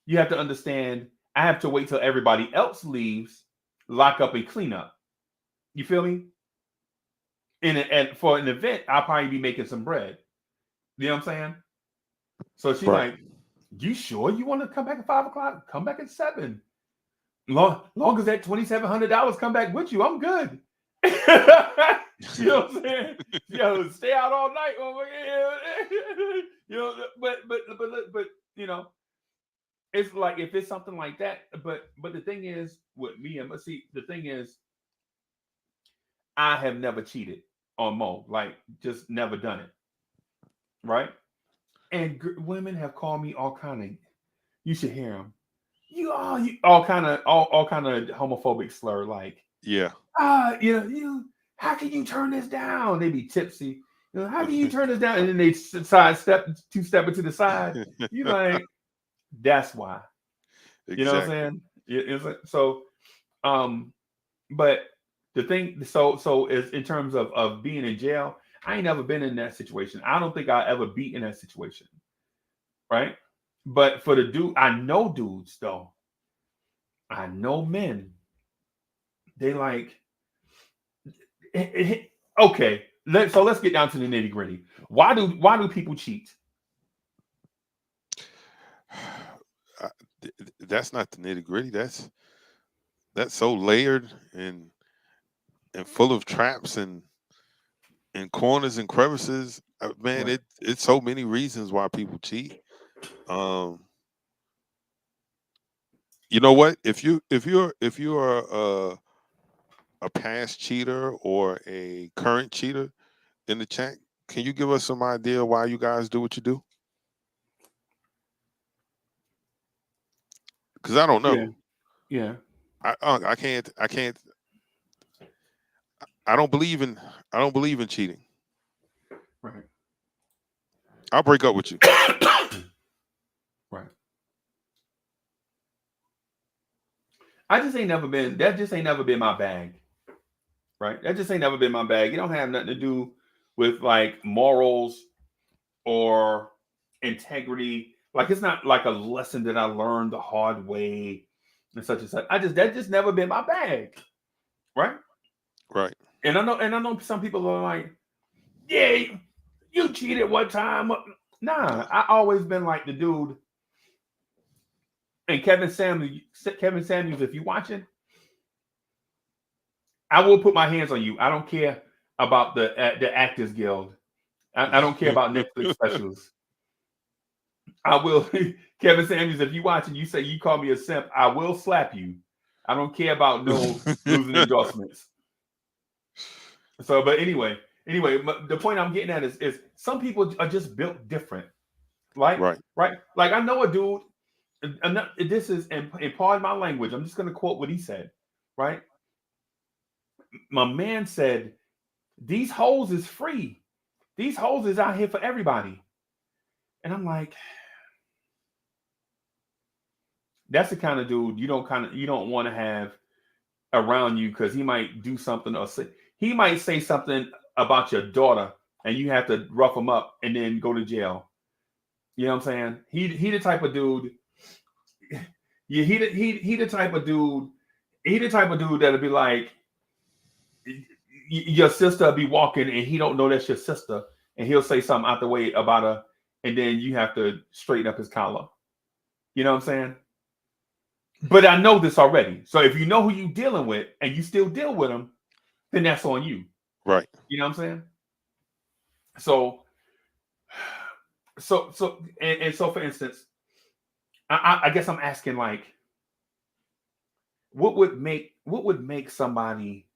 you have to understand I have to wait till everybody else leaves, lock up and clean up. You feel me? and for an event, I'll probably be making some bread. You know what I'm saying? So she's Right. like, "You sure you want to come back at 5 o'clock? Come back at 7. Long as that $2,700 come back with you, I'm good." You know what I'm saying? Yo, stay out all night. You know, but you know, it's like if it's something like that. But the thing is with me and see, the thing is, I have never cheated on Mo, like just never done it, right? And women have called me all kind of. You should hear them. You all kind of homophobic slur like Yeah. you how can you turn this down? They be tipsy. You know, how can you turn this down? And then they sidestep, two-step it to the side. You like, that's why. Exactly. You know what I'm saying? It's like, so, but the thing, so is in terms of being in jail, I ain't never been in that situation. I don't think I'll ever be in that situation, right? But for the dude, I know dudes though. I know men. They like. Okay, so let's get down to the nitty gritty. Why do people cheat? That's not the nitty gritty. That's so layered and full of traps and corners and crevices. Man, Right. it's so many reasons why people cheat. You know what? If you're a past cheater or a current cheater in the chat, can you give us some idea why you guys do what you do? Because I don't know. Yeah. I can't. I don't believe in cheating. Right. I'll break up with you. Right. That just ain't never been my bag. Right. That just ain't never been my bag. It don't have nothing to do with like morals or integrity. Like it's not like a lesson that I learned the hard way and such and such. That just never been my bag. Right. Right. And I know some people are like, yeah, you cheated one time. Nah, I always been like the dude. And Kevin Samuels, if you're watching, I will put my hands on you. I don't care about the Actors Guild. I don't care about Netflix specials. I will, Kevin Samuels, if you watching, you say you call me a simp, I will slap you. I don't care about no losing endorsements. So, but anyway, the point I'm getting at is some people are just built different. Right. Like I know a dude. And this is, and pardon my language, I'm just going to quote what he said, right? My man said, these hoes is free. These hoes is out here for everybody. And I'm like, that's the kind of dude you don't want to have around you because he might do something or he might say something about your daughter and you have to rough him up and then go to jail. You know what I'm saying? He the type of dude. Yeah, he the type of dude. He the type of dude that'll be like, your sister be walking and he don't know that's your sister, and he'll say something out the way about her, and then you have to straighten up his collar. You know what I'm saying? But I know this already. So if you know who you dealing with and you still deal with them, then that's on you. Right. You know what I'm saying? So so for instance, I guess I'm asking like, what would make somebody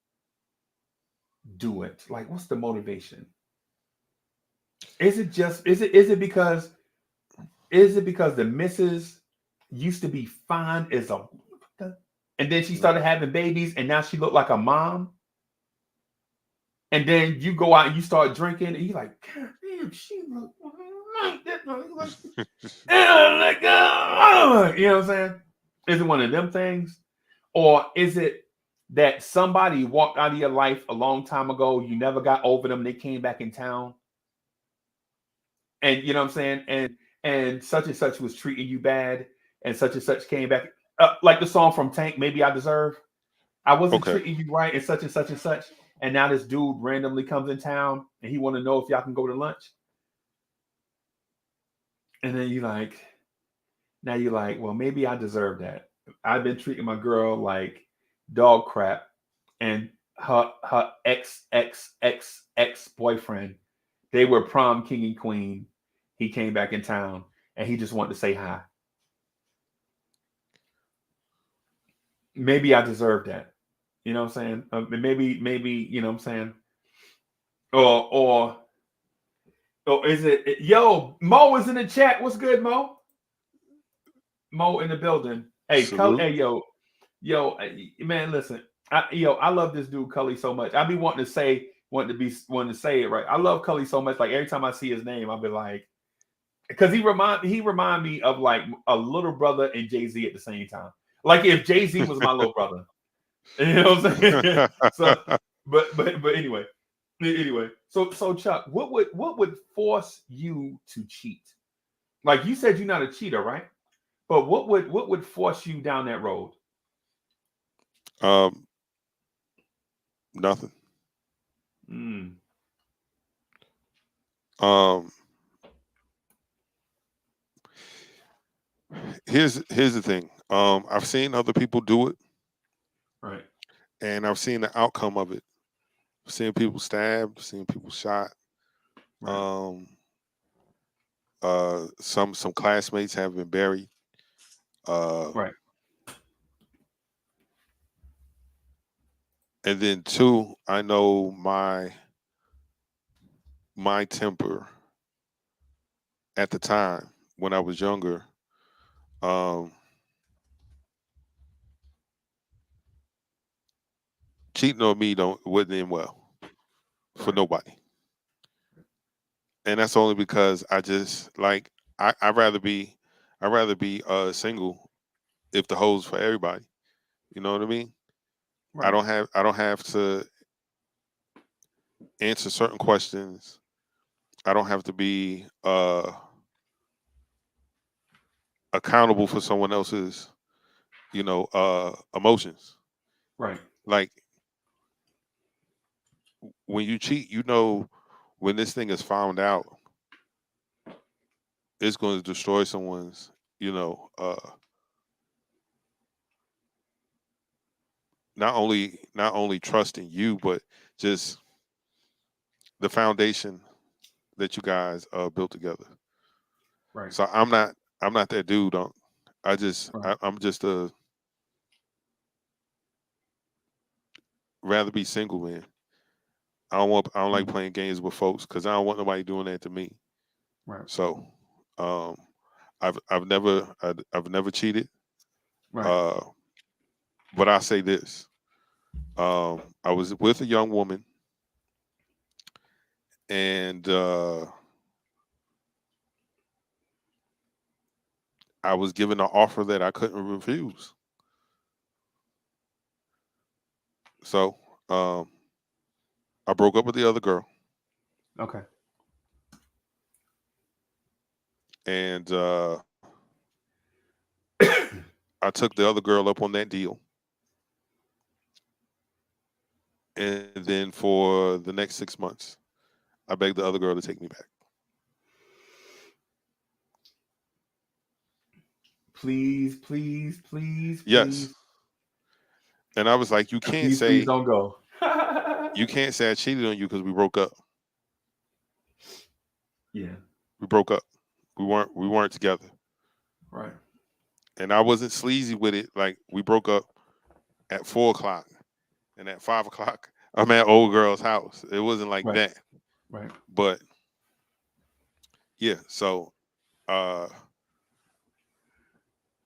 do it? Like, what's the motivation? Is it because the missus used to be fine as a, and then she started having babies and now she looked like a mom? And then you go out and you start drinking and you're like, God damn, she look like that. You know what I'm saying? Is it one of them things? Or is it that somebody walked out of your life a long time ago, you never got over them, they came back in town? And you know what I'm saying? And such was treating you bad, and such came back. Like the song from Tank, Maybe I Deserve. I wasn't treating you right, and such and such and such. and now this dude randomly comes in town and he want to know if y'all can go to lunch. And then now you're like, well, maybe I deserve that. I've been treating my girl like dog crap, and her ex boyfriend, they were prom king and queen. He came back in town and he just wanted to say hi. Maybe I deserve that. You know what I'm saying? Maybe you know what I'm saying? Or is it? Yo, Mo is in the chat. What's good, Mo? Mo in the building. Hey, Salute. hey, yo, man, listen. I love this dude Cully so much. I be wanting to say it right. I love Cully so much. Like every time I see his name, I'll be like, because he remind me of like a little brother and Jay-Z at the same time. Like if Jay-Z was my little brother. You know what I'm saying? So, but anyway. So Chuck, what would force you to cheat? Like you said, you're not a cheater, right? But what would force you down that road? Nothing. Mm. Here's the thing. I've seen other people do it, Right. and I've seen the outcome of it. I've seen people stabbed, seen people shot. Right. Some classmates have been buried. Right. And then two, I know my temper at the time when I was younger. Cheating on me wouldn't end well for Right. nobody, and that's only because I just like I'd rather be single if the hoes for everybody. You know what I mean? Right. I don't have to answer certain questions. I don't have to be accountable for someone else's, emotions. Right. Like when you cheat, you know when this thing is found out, it's going to destroy someone's, not only trusting you, but just the foundation that you guys built together. Right. So I'm not that dude. Right. I'm just a rather be single, man. I don't like Mm. playing games with folks because I don't want nobody doing that to me. Right. So um, I've never cheated. Right. Uh, but I say this: I was with a young woman, and I was given an offer that I couldn't refuse. So um, I broke up with the other girl, Okay. and I took the other girl up on that deal. And then for the next 6 months, I begged the other girl to take me back. Please, please, please, Yes. please, And I was like, you can't please say don't go. I cheated on you because we broke up. Yeah. We broke up. We weren't together. Right. And I wasn't sleazy with it. Like we broke up at 4 o'clock, and at 5 o'clock, I'm at old girl's house. It wasn't like Right. that. Right. But yeah, so uh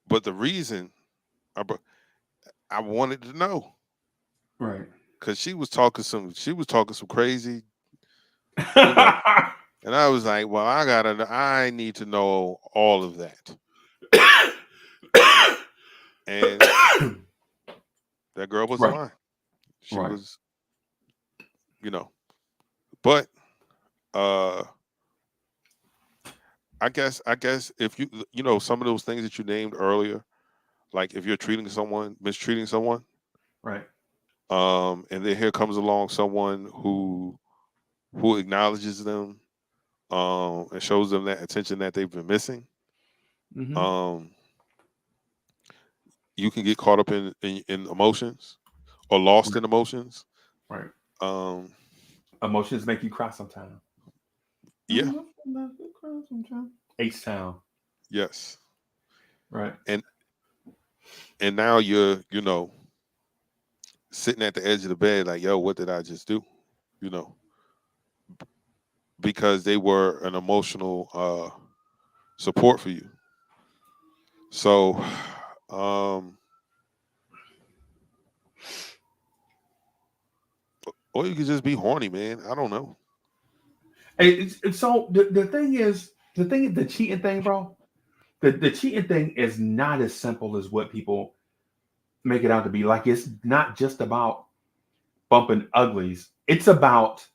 but the reason I bro- I wanted to know Right. because she was talking some crazy, you know. And I was like, well, I need to know all of that. And that girl wasn't Right. lying. She Right. was, you know. But uh I guess if some of those things that you named earlier, like if you're mistreating someone, Right. And then here comes along someone who acknowledges them, and shows them that attention that they've been missing. Mm-hmm. Um, you can get caught up in emotions or lost in emotions. Right. Um, Emotions make you cry sometimes. yeah, H-Town. yes, Right. and now you're sitting at the edge of the bed like, yo, what did I just do? You know, because they were an emotional support for you. So, um, or you could just be horny, man. I don't know. So the thing is the cheating thing, bro. The cheating thing is not as simple as what people make it out to be. Like, it's not just about bumping uglies. It's about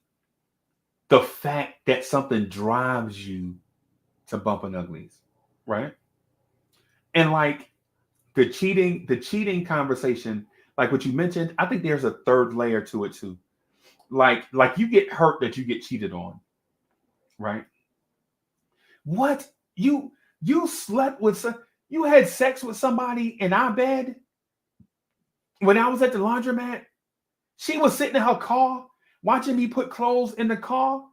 the fact that something drives you to bumping uglies, right? And like the cheating conversation, like what you mentioned, I think there's a third layer to it too. Like you get hurt that you get cheated on, right? What you slept with some, you had sex with somebody in our bed when I was at the laundromat. She was sitting in her car watching me put clothes in the car,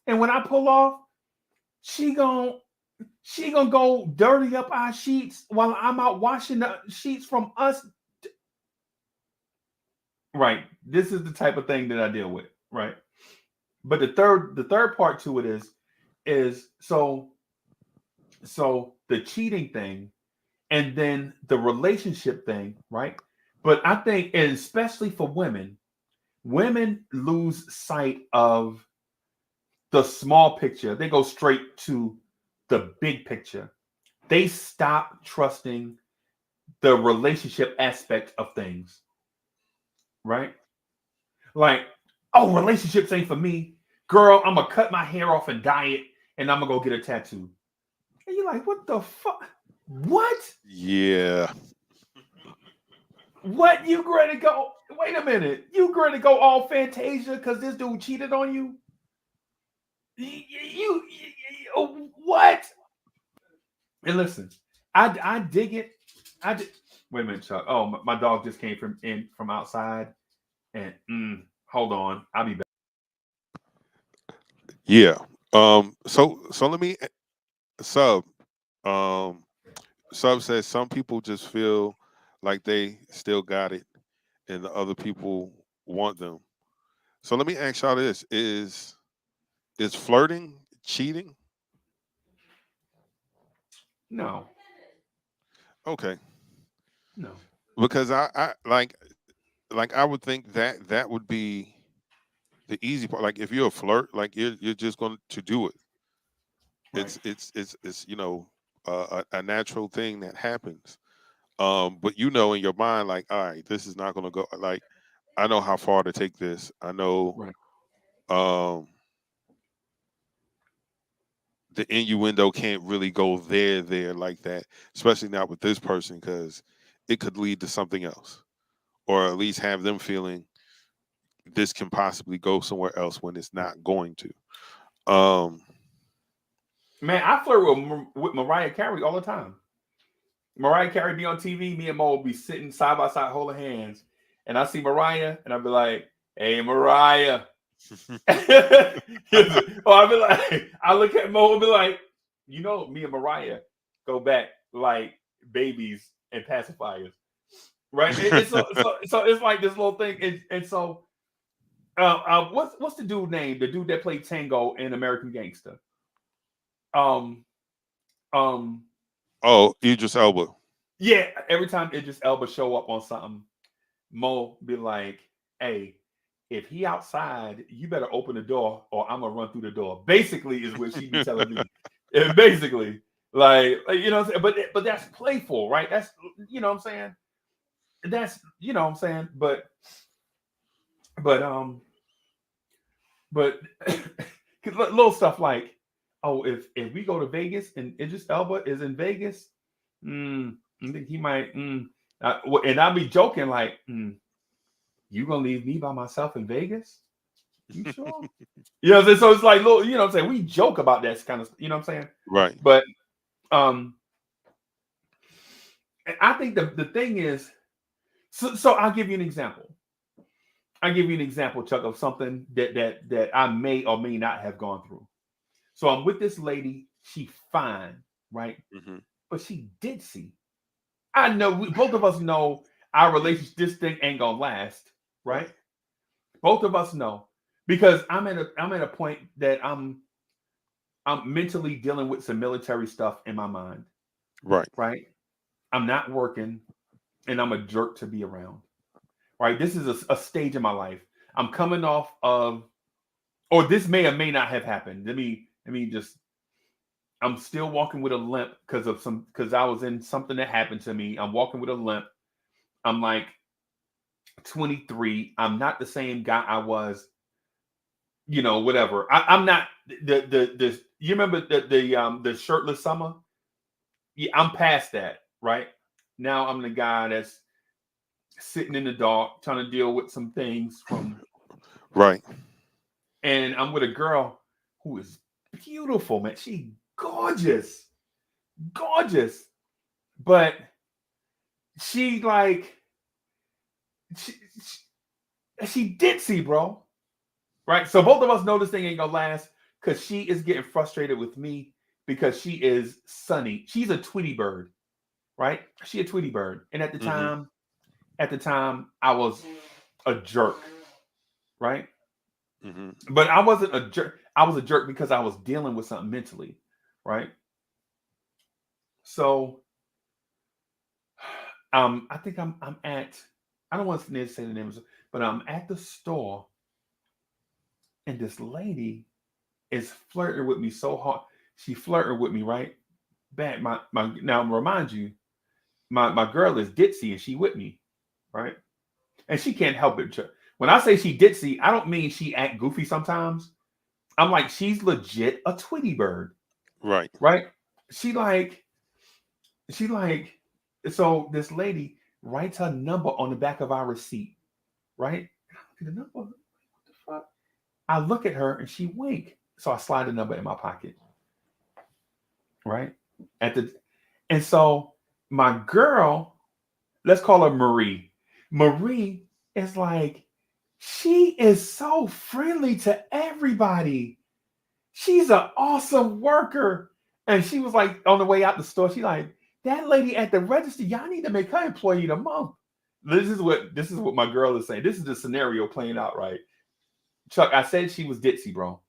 and when I pull off, she gon' she gonna go dirty up our sheets while I'm out washing the sheets from us. Right. This is the type of thing that I deal with. Right. But the third part to it is so the cheating thing and then the relationship thing, right? But I think, and especially for women, women lose sight of the small picture. They go straight to the big picture. They stop trusting the relationship aspect of things, right? Like, oh, relationships ain't for me. Girl, I'm gonna cut my hair off and dye it, and I'm gonna go get a tattoo. And you're like, what the fuck? What? Yeah, What? You going to go? Wait a minute. You going to go all Fantasia because this dude cheated on you? What? And listen, I dig it. Wait a minute, Chuck. Oh, my dog just came from outside, and hold on, I'll be back. yeah. So let me sub. Um, Sub says some people just feel like they still got it, and the other people want them. So let me ask y'all this: is flirting cheating? No, Okay, no, because I like I would think that that would be the easy part. Like if you're a flirt, like you're just going to do it. right, It's a natural thing that happens. But in your mind, like, all right, this is not going to go. Like, I know how far to take this. I know right. um the innuendo can't really go there like that, especially not with this person, because it could lead to something else, or at least have them feeling this can possibly go somewhere else when it's not going to. Um, Man, I flirt with Mariah Carey all the time. Mariah Carey be on TV, me and Mo will be sitting side by side holding hands, and I see Mariah, and I'll be like, "Hey, Mariah." Or I'll be like, I look at Mo and be like, me and Mariah go back like babies and pacifiers, right? So it's like this little thing, and so what's the dude name? The dude that played Tango in American Gangster. Um, um, oh, Idris Elba. yeah. Every time Idris Elba show up on something, Mo be like, "Hey, if he outside, you better open the door, or I'm gonna run through the door." Basically, is what she be telling me. And basically, what I'm saying. But that's playful, right? That's what I'm saying. That's what I'm saying. But but little stuff like, oh, if we go to Vegas and Idris Elba is in Vegas, I think he might. And I'll be joking like, You gonna leave me by myself in Vegas? You sure? You know what I'm saying? So it's like, little, you know what I'm saying? We joke about that kind of, you know what I'm saying? Right. But I think the thing is, so I'll give you an example. I'll give you an example, Chuck, of something that I may or may not have gone through. So I'm with this lady. She fine, right? Mm-hmm. But she ditzy. I know both of us know our relationship. This thing ain't gonna last, right? Both of us know because I'm at a point that I'm mentally dealing with some military stuff in my mind, Right. right? I'm not working, and I'm a jerk to be around, right? This is a stage in my life. I'm coming off of, or this may or may not have happened. Let me just. I'm still walking with a limp because I was in something that happened to me. I'm walking with a limp. I'm like 23. I'm not the same guy I was, whatever. I'm not the you remember the shirtless summer? Yeah, I'm past that, right? Now I'm the guy that's sitting in the dark trying to deal with some things from Right. and I'm with a girl who is beautiful, man. She gorgeous. But she she ditzy, bro. Right? So both of us know this thing ain't gonna last because she is getting frustrated with me because she is sunny. She's a Tweety bird, right? She a Tweety bird. And at the time, I was a jerk, right? Mm-hmm. But I wasn't a jerk. I was a jerk because I was dealing with something mentally, right? So I think I'm at, I don't want to say the names, but I'm at the store and this lady is flirting with me so hard. She flirted with me, right? Bad. My now remind you, my girl is ditzy and she with me, right? And she can't help it. When I say she ditzy, I don't mean she act goofy sometimes. I'm like, she's legit a Tweety bird. Right. Right? She like, so this lady writes her number on the back of our receipt, right? The number, what the fuck? I look at her and she wink. So I slide the number in my pocket. Right? And so my girl, let's call her Marie. Marie is like, she is so friendly to everybody. She's an awesome worker. And she was like, on the way out the store, she like, that lady at the register, y'all need to make her employee of the month. This is what my girl is saying. This is the scenario playing out, right? Chuck, I said she was ditzy, bro.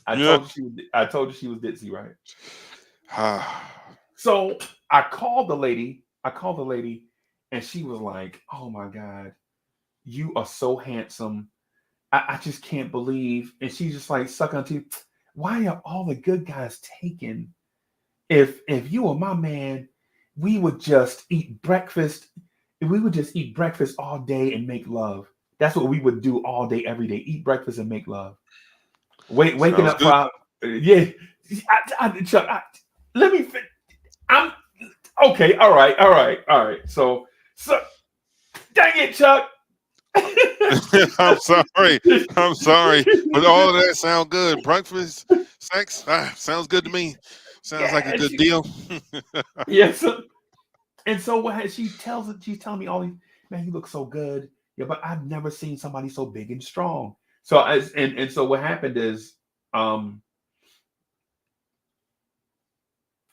I told you she was ditzy, right? So I called the lady, and she was like, oh my God, you are so handsome. I just can't believe. And she's just like sucking on teeth. Why are all the good guys taken? If you were my man, we would just eat breakfast. We would just eat breakfast all day and make love. That's what we would do all day, every day. Eat breakfast and make love. Waking up for yeah. Chuck, let me. I'm okay. All right. So, dang it, Chuck. I'm sorry, but all of that sounds good. Breakfast, sex, sounds good to me. Sounds like a good deal. Yes. And so she's telling me all these, man, you look so good. Yeah, but I've never seen somebody so big and strong. So so what happened is, I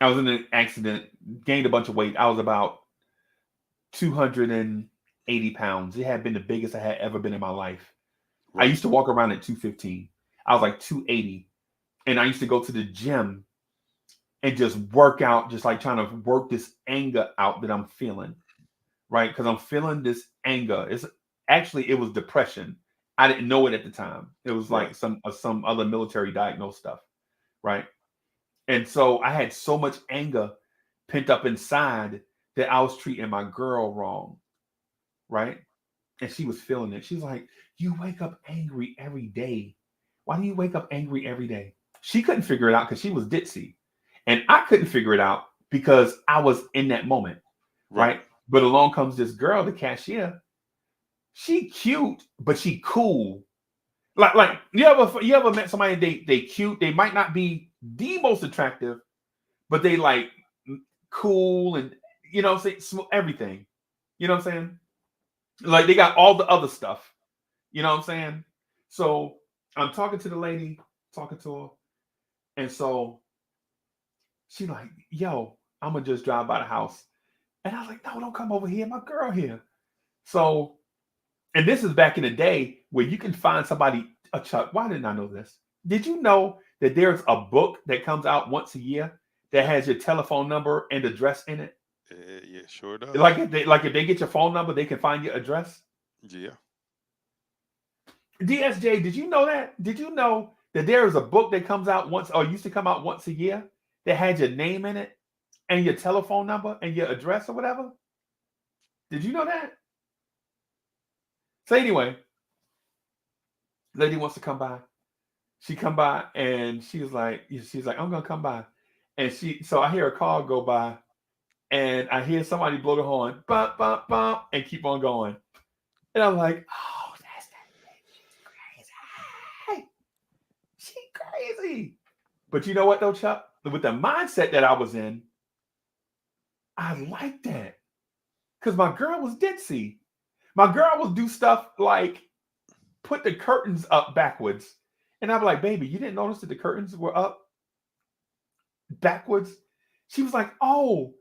was in an accident, gained a bunch of weight. I was about 280 pounds. It had been the biggest I had ever been in my life. Right. I used to walk around at 215. I was like 280. And I used to go to the gym and just work out, just like trying to work this anger out that I'm feeling. Right? Because I'm feeling this anger. It was depression. I didn't know it at the time. It was like some other military diagnosed stuff. Right? And so I had so much anger pent up inside that I was treating my girl wrong. Right? And she was feeling it. She's like, you wake up angry every day. Why do you wake up angry every day? She couldn't figure it out because she was ditzy. And I couldn't figure it out because I was in that moment. Right? But along comes this girl, the cashier. she cute, but she cool. Like you ever met somebody they cute, they might not be the most attractive, but they like cool and you know what I'm saying, everything. You know what I'm saying? Like they got all the other stuff. You know what I'm saying? So I'm talking to the lady, talking to her, and so she like, yo, I'm gonna just drive by the house. And I was like, no, don't come over here, my girl here. So, and this is back in the day where you can find somebody, Chuck, why didn't I know this? Did you know that there's a book that comes out once a year that has your telephone number and address in it? Yeah, sure does. Like if they get your phone number, they can find your address. Yeah. DSJ, did you know that? Did you know that there is a book that comes out once or used to come out once a year that had your name in it and your telephone number and your address or whatever? Did you know that? So anyway, lady wants to come by. She come by and she's like, I'm gonna come by. And so I hear a car go by and I hear somebody blow the horn, bump, bump, bump, and keep on going. And I'm like, oh, that's that bitch. She's crazy. She crazy. But you know what though, Chuck? With the mindset that I was in, I like that. Because my girl was ditzy. My girl would do stuff like put the curtains up backwards. And I'd be like, baby, you didn't notice that the curtains were up backwards? She was like, oh,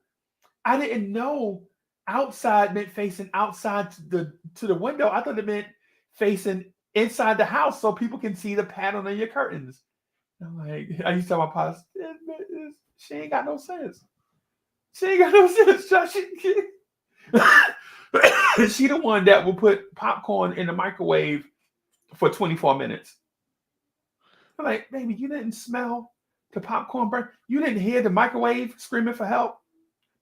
I didn't know outside meant facing outside to the window. I thought it meant facing inside the house so people can see the pattern of your curtains. I'm like, I used to tell my pops, she ain't got no sense. She ain't got no sense. She the one that will put popcorn in the microwave for 24 minutes. I'm like, baby, you didn't smell the popcorn burn. You didn't hear the microwave screaming for help.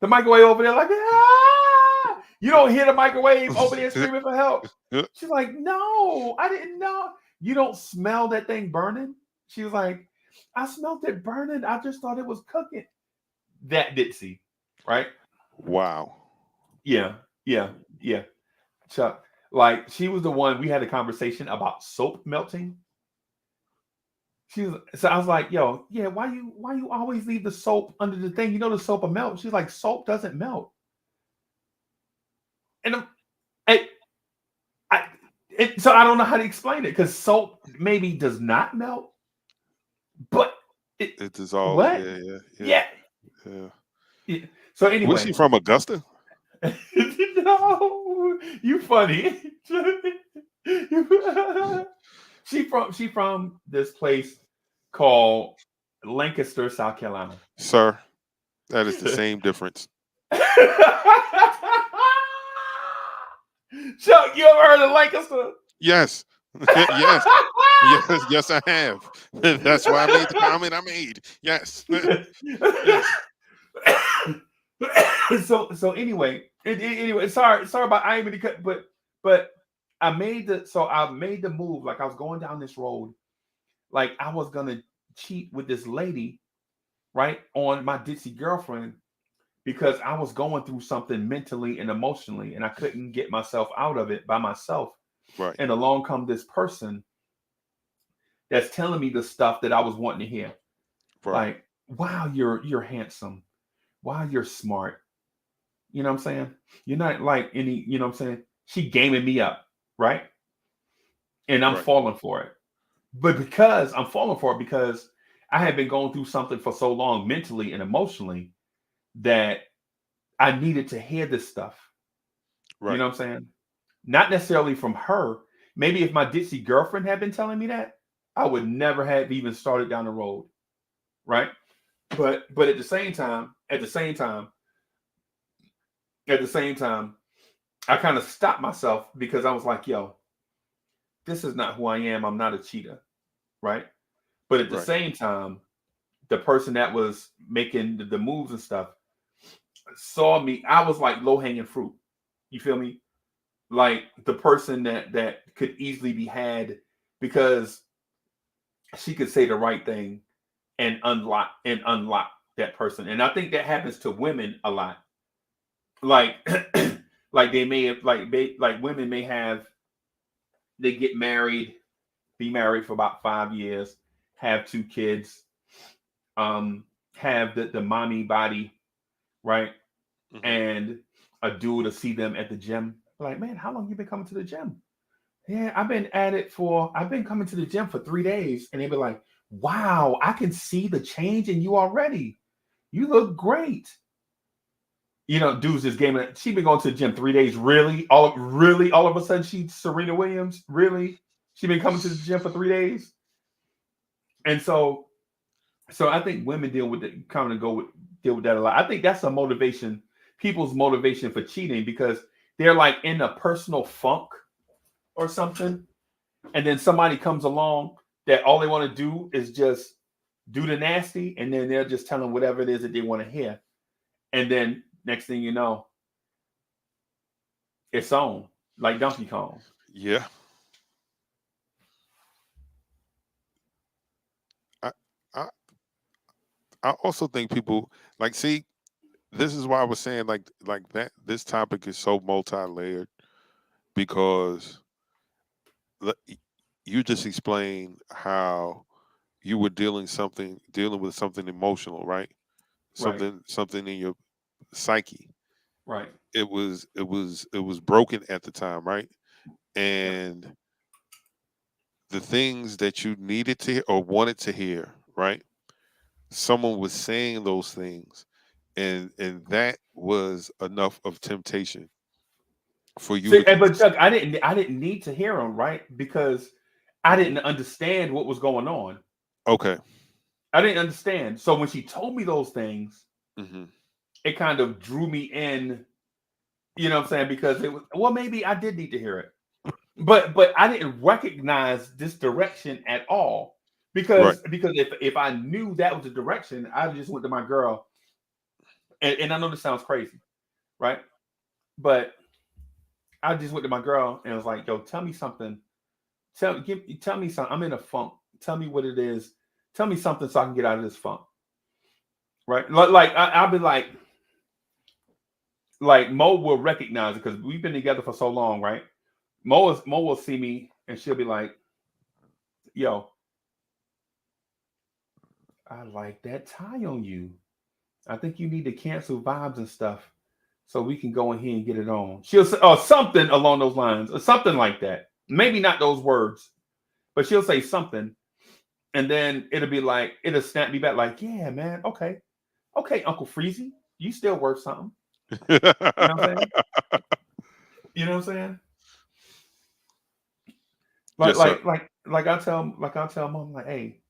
The microwave over there like, ah! You don't hear the microwave over there screaming for help. She's like, no, I didn't know. You don't smell that thing burning? She was like, I smelled it burning. I just thought it was cooking. That ditzy, right? Wow. Yeah. Chuck, like she was the one, we had a conversation about soap melting. So I was like, yo, yeah, why you always leave the soap under the thing? You know the soap will melt. She's like, soap doesn't melt. And so I don't know how to explain it because soap maybe does not melt, but it dissolves. What? Yeah. So anyway, was she from Augusta? No, you funny. She from this place called Lancaster, South Carolina. Sir, that is the same difference. Chuck, you ever heard of Lancaster? Yes. yes, I have. That's why I made the comment I made. Yes. So anyway, sorry about I ain't really cut, but I made the move. Like I was going down this road, like I was gonna cheat with this lady, right, on my ditzy girlfriend because I was going through something mentally and emotionally, and I couldn't get myself out of it by myself. Right. And along come this person that's telling me the stuff that I was wanting to hear. Right. Like, wow, you're handsome. Wow, you're smart. You know what I'm saying? You're not like any, you know what I'm saying? She gaming me up, right? And I'm falling for it. But because I'm falling for it because I had been going through something for so long mentally and emotionally that I needed to hear this stuff. Right. You know what I'm saying? Not necessarily from her. Maybe if my ditzy girlfriend had been telling me that, I would never have even started down the road. Right? But at the same time, I kind of stopped myself because I was like, yo, this is not who I am. I'm not a cheater. Right? But at the same time, the person that was making the moves and stuff saw me. I was like low-hanging fruit. You feel me? Like the person that could easily be had because she could say the right thing and unlock that person. And I think that happens to women a lot. Like like they may have like women may have they get married, be married for about 5 years, have 2 kids, have the mommy body, right? Mhm. And a dude to see them at the gym. Like, man, how long you been coming to the gym? Yeah, I've been coming to the gym for 3 days. And they be like, wow, I can see the change in you already. You look great. Dudes just gaming. She been going to the gym 3 days. Really, all of a sudden she's Serena Williams. Really, she been coming to the gym for 3 days. And so I think women deal with that a lot. I think that's a motivation, people's motivation for cheating because they're like in a personal funk or something, and then somebody comes along that all they want to do is just do the nasty, and then they'll just tell them whatever it is that they want to hear, and then next thing you know, it's on like Donkey Kong. Yeah. I, I I also think people like see this is why I was saying like that this topic is so multi-layered because le- y- you just explained how you were dealing with something emotional, right? Right, Something in your psyche. right, It was broken at the time, right? yeah. And the things that you needed to hear or wanted to hear, right? Someone was saying those things, and that was enough of temptation for you See, to but Chuck, I didn't need to hear them, right? Because I Mhm. didn't understand what was going on. Okay. I didn't understand. So when she told me those things, Hmm. it kind of drew me in. You know what I'm saying? Because it was well, maybe I did need to hear it, but I didn't recognize this direction at all. Right. Because if I knew that was the direction, I just went to my girl, and I know this sounds crazy, right? But I just went to my girl and was like, "Yo, tell me something. Tell me something. I'm in a funk. Tell me what it is. Tell me something so I can get out of this funk." Right? I'll be like Mo will recognize it because we've been together for so long, right? Mo will see me and she'll be like, "Yo, I like that tie on you. I think you need to cancel vibes and stuff so we can go in here and get it on." She'll say or something along those lines, or something like that. Maybe not those words, but she'll say something, and then it'll snap me back like, "Yeah, man, okay, okay, Uncle Freezie, you still worth something." You know what I'm saying? You know what I'm saying? Yes, sir. I tell mom like, "Hey,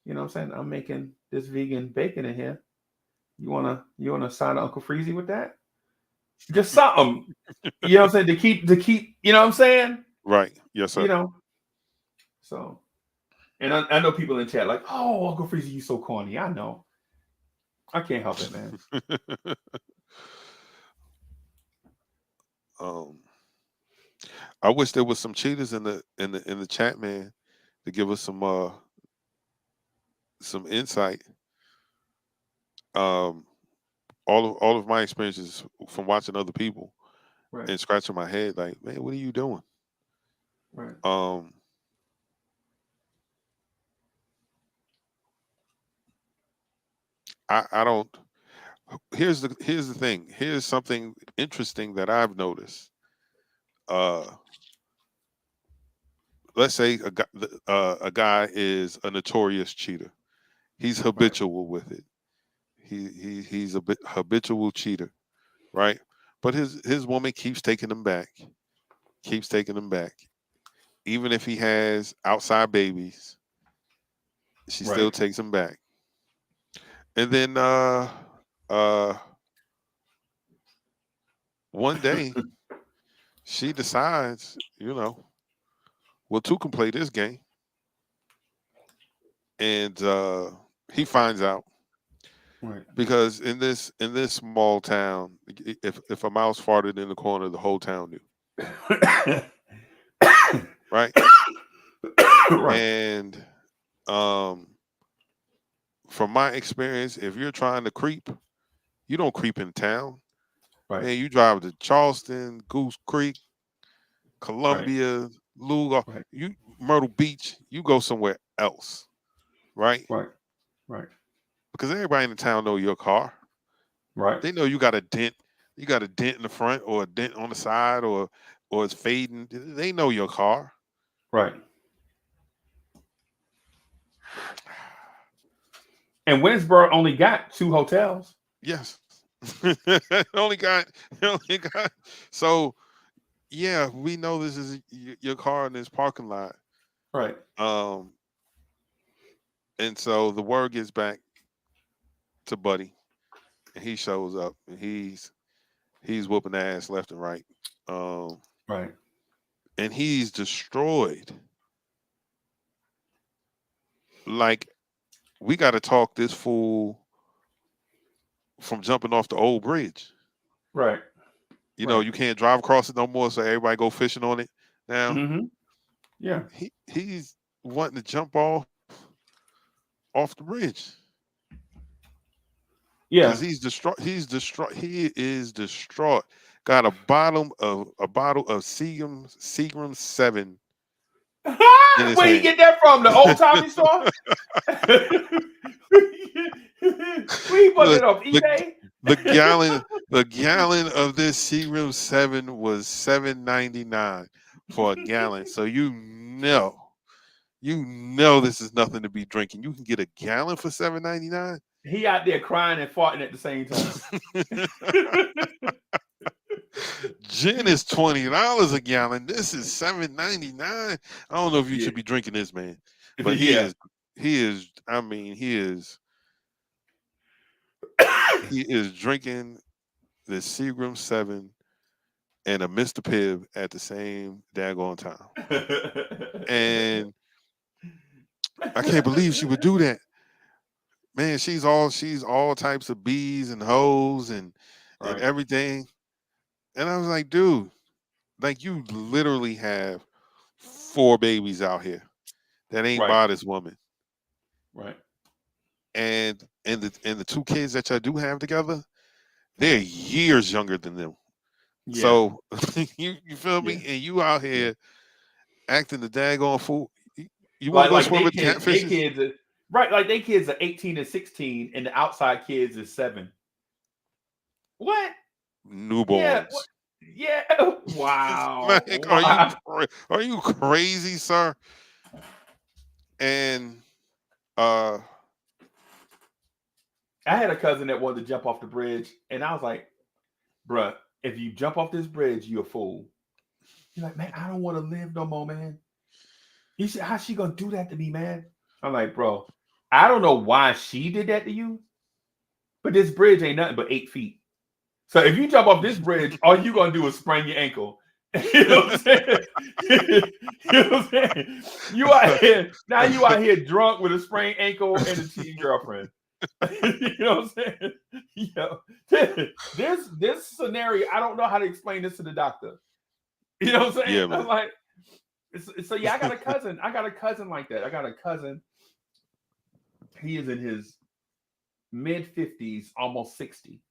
you know what I'm saying? I'm making this vegan bacon in here. You wanna sign Uncle Freezy with that? Just something." You know what I'm saying? To keep, you know what I'm saying? Right. Yes, You sir. know. So and I know people in chat like, oh, Uncle Freezy, you so corny. I know. I can't help it, man. um, I wish there was some cheaters in the chat, man, to give us some insight. Um, all of my experiences from watching other people Right, and scratching my head, like, man, what are you doing? right. Um, I don't. Here's the thing. Here's something interesting that I've noticed. Uh, let's say a guy is a notorious cheater. He's Right. habitual with it. He's a bit habitual cheater, right? But his woman keeps taking him back, keeps taking him back. Even if he has outside babies, she still Right. takes him back. And then uh one day she decides, well, two can play this game. And he finds out Right. because in this small town, if a mouse farted in the corner, the whole town knew, right? Right. And um, from my experience, if you're trying to creep, you don't creep in town, Right. man. You drive to Charleston, Goose Creek, Right. Columbia, Lugar, Right. you Myrtle Beach, you go somewhere else, right? Right. Right. Because everybody in the town know your car. Right. They know you got a dent. You got a dent in the front or a dent on the side or it's fading. They know your car. Right. And Winsboro only got 2 hotels. Yes. only got so yeah, we know this is your car in this parking lot. Right. And so the word gets back to Buddy, and he shows up, and he's whooping the ass left and right, Right. and he's destroyed. Like, we got to talk this fool from jumping off the old bridge. Right. You know, you can't drive across it no more, so everybody go fishing on it now. Mm-hmm. Yeah. He's wanting to jump off the bridge. Yeah. Because he's distraught. He's distraught. He is distraught. Got a bottle of Seagram 7. Where you get that from? The old timey store? Where you put it off eBay? The gallon of this Seagram 7 was $7.99 for a gallon. So you know this is nothing to be drinking. You can get a gallon for $7.99. He out there crying and farting at the same time. Gin is $20 a gallon. This is $7.99. I don't know if you should be drinking this, man. But he is. I mean, he is drinking the Seagram 7 and a Mr. Pibb at the same daggone time. And I can't believe she would do that. Man, she's all types of bees and hoes and everything. And I was like, dude, like, you literally have 4 babies out here that ain't by this woman. Right. And the 2 kids that y'all do have together, they're years younger than them. Yeah. So you feel me? And you out here acting the daggone fool. You want to go swim with catfishes? Right, like they kids are 18 and 16, and the outside kids is 7. What? Newborns. Yeah. Wow. Like, are you crazy, sir? And I had a cousin that wanted to jump off the bridge, and I was like, bruh, if you jump off this bridge, you're a fool. He's like, man, I don't want to live no more, man. He said, how's she gonna do that to me, man? I'm like, bro, I don't know why she did that to you, but this bridge ain't nothing but 8 feet. So if you jump off this bridge, all you gonna do is sprain your ankle. You know what I'm saying? You know what I'm saying? You out here drunk with a sprained ankle and a cheating girlfriend. You know what I'm saying? You know, this scenario, I don't know how to explain this to the doctor. You know what I'm saying? Yeah, man. I'm like, so yeah, I got a cousin. I got a cousin like that. I got a cousin. He is in his mid 50s, almost 60.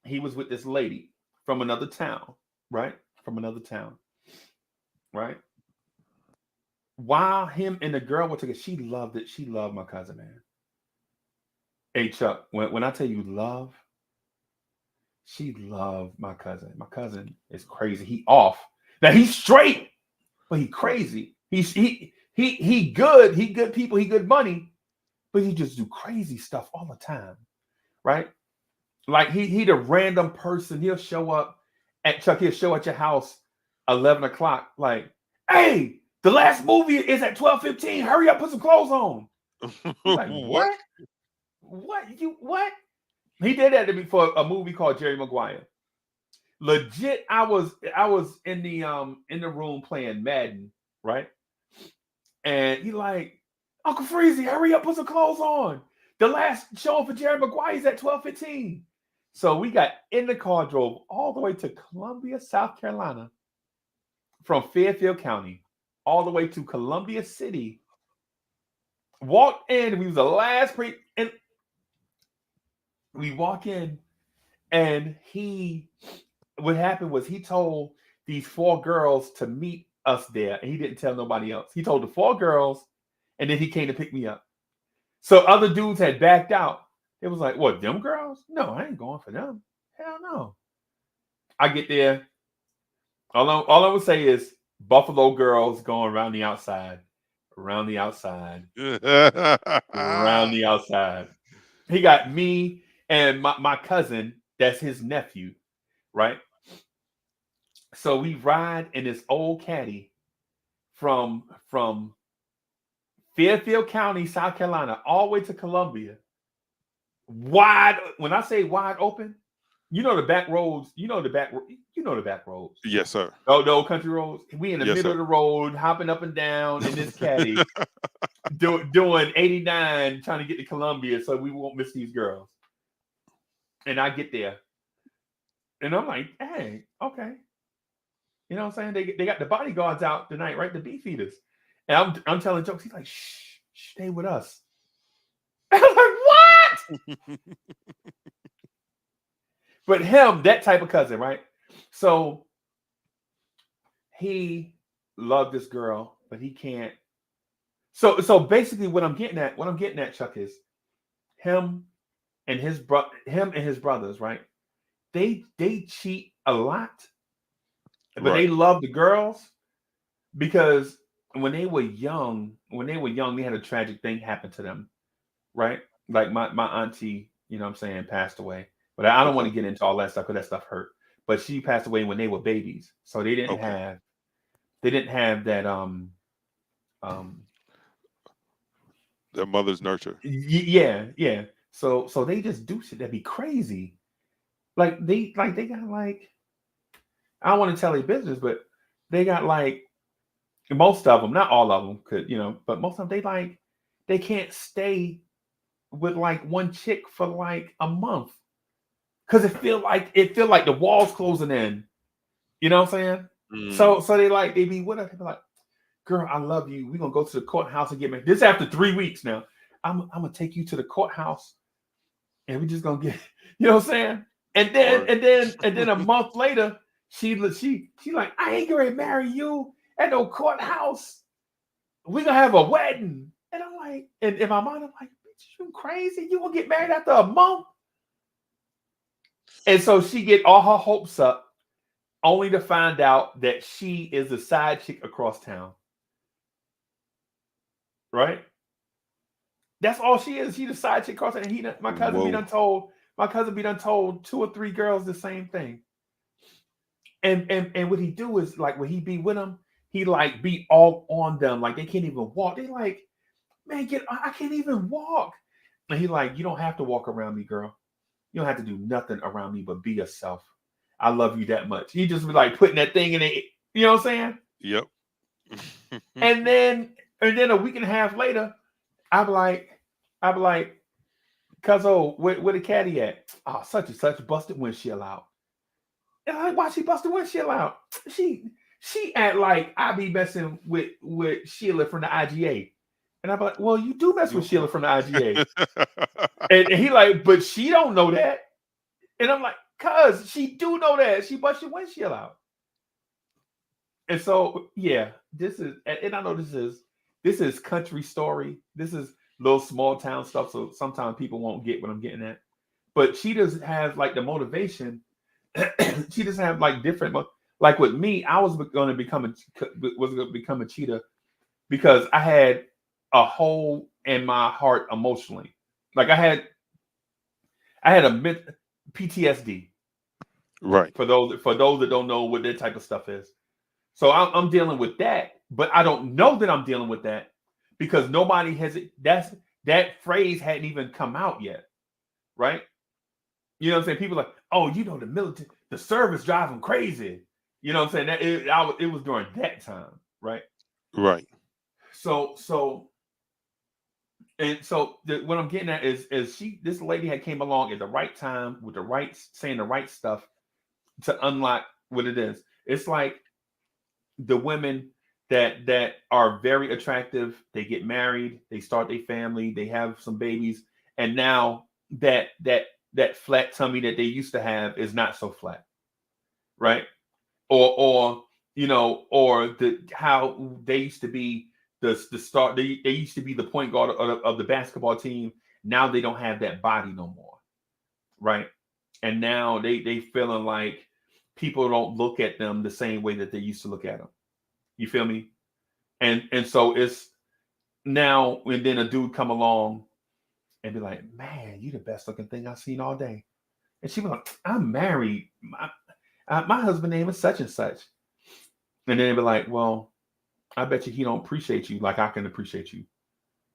He was with this lady from another town, right? From another town, right? While him and the girl were together, she loved it. She loved my cousin, man. Hey, Chuck, when I tell you love, she loved my cousin. My cousin is crazy. He off. Now he's straight, but he crazy. He good. He good people. He good money, but he just do crazy stuff all the time, right? Like he the random person. He'll show up at Chuck. He'll show at your house 11 o'clock. Like, hey, the last movie is at 12:15. Hurry up, put some clothes on. Like, what? What? He did that to me for a movie called Jerry Maguire. Legit, I was in the room playing Madden, right? And he like, Uncle Freezie, hurry up, put some clothes on. The last show for Jerry Maguire is at 12:15. So we got in the car, drove all the way to Columbia, South Carolina, from Fairfield County, all the way to Columbia City. Walked in, we was the last and we walk in, and what happened was he told these 4 girls to meet us there, and he didn't tell nobody else. He told the 4 girls, and then he came to pick me up. So other dudes had backed out. It was like, what, them girls? No, I ain't going for them. Hell no. I get there. All I would say is Buffalo girls going around the outside. Around the outside. Around the outside. He got me and my cousin, that's his nephew, right? So we ride in this old caddy from Fairfield County, South Carolina, all the way to Columbia. Wide, when I say wide open, you know the back roads, you know the back roads. Yes, sir. Oh, the old country roads. We in the Yes, middle sir. of the road, hopping up and down in this caddy, doing 89, trying to get to Columbia so we won't miss these girls. And I get there, and I'm like, hey, okay. You know what I'm saying? They got the bodyguards out tonight, right? The beef eaters. And I'm telling jokes. He's like, shh, stay with us. I was like, what? But him, that type of cousin, right? So he loved this girl, but he can't. So basically, what I'm getting at, Chuck, is him and his brothers, right? They cheat a lot, but Right. they love the girls because when they were young, they had a tragic thing happen to them, right? Like my auntie, you know what I'm saying, passed away. But I don't want to get into all that stuff because that stuff hurt. But she passed away when they were babies. So they didn't have that their mother's nurture. Yeah. So they just do shit that'd be crazy. Like they got like, I don't want to tell their business, but they got like, most of them, not all of them could, but most of them, they can't stay with like one chick for like a month because it feel like the walls closing in. You know what I'm saying? So they be with us. They be like, girl, I love you. We're gonna go to the courthouse and get married. This after 3 weeks now. I'm gonna take you to the courthouse and we're just gonna get, you know what I'm saying? And then a month later, she like, I ain't gonna marry you at no courthouse. We're gonna have a wedding. And I'm like, and in my mind, I'm like, bitch, you crazy? You gonna get married after a month? And so she get all her hopes up, only to find out that she is the side chick across town. Right? That's all she is. She the side chick across town. My cousin be done told 2 or 3 girls the same thing. And what he do is, like, when he be with them, he like be all on them, like they can't even walk. They like, man, I can't even walk. And he like, you don't have to walk around me, girl. You don't have to do nothing around me but be yourself. I love you that much. He just be like putting that thing in it. You know what I'm saying? Yep. and then a week and a half later, I be like, cuzzo, where the caddy at? Oh, such and such busted windshield out. And I'm like, why she busted windshield out? She act like I be messing with Sheila from the IGA. And I'm like, well, you do mess with Sheila from the IGA. and he like, but she don't know that. And I'm like, cuz she do know that. She busted windshield out. And so, yeah, this is, and I know this is country story. This is little small town stuff. So sometimes people won't get what I'm getting at. But she doesn't have like the motivation. She doesn't have like different, like with me, I was going to become a cheater because I had a hole in my heart emotionally. Like I had a PTSD. Right. For those that don't know what that type of stuff is. So I'm dealing with that, but I don't know that I'm dealing with that because nobody has it. That phrase hadn't even come out yet. Right. You know what I'm saying? People are like, oh, the military, the service drive them crazy. You know what I'm saying? It was during that time, right? Right. So what I'm getting at is this lady had came along at the right time with saying the right stuff to unlock what it is. It's like the women that are very attractive, they get married, they start their family, they have some babies, and now that flat tummy that they used to have is not so flat, right? Or or how they used to be the start. They used to be the point guard of the basketball team. Now they don't have that body no more, right? And now they feeling like people don't look at them the same way that they used to look at them. You feel me? And so it's now and then a dude come along and be like, "Man, you the best looking thing I've seen all day." And she was like, "I'm married. My husband name is such and such." And then they be like, "Well, I bet you he don't appreciate you like I can appreciate you."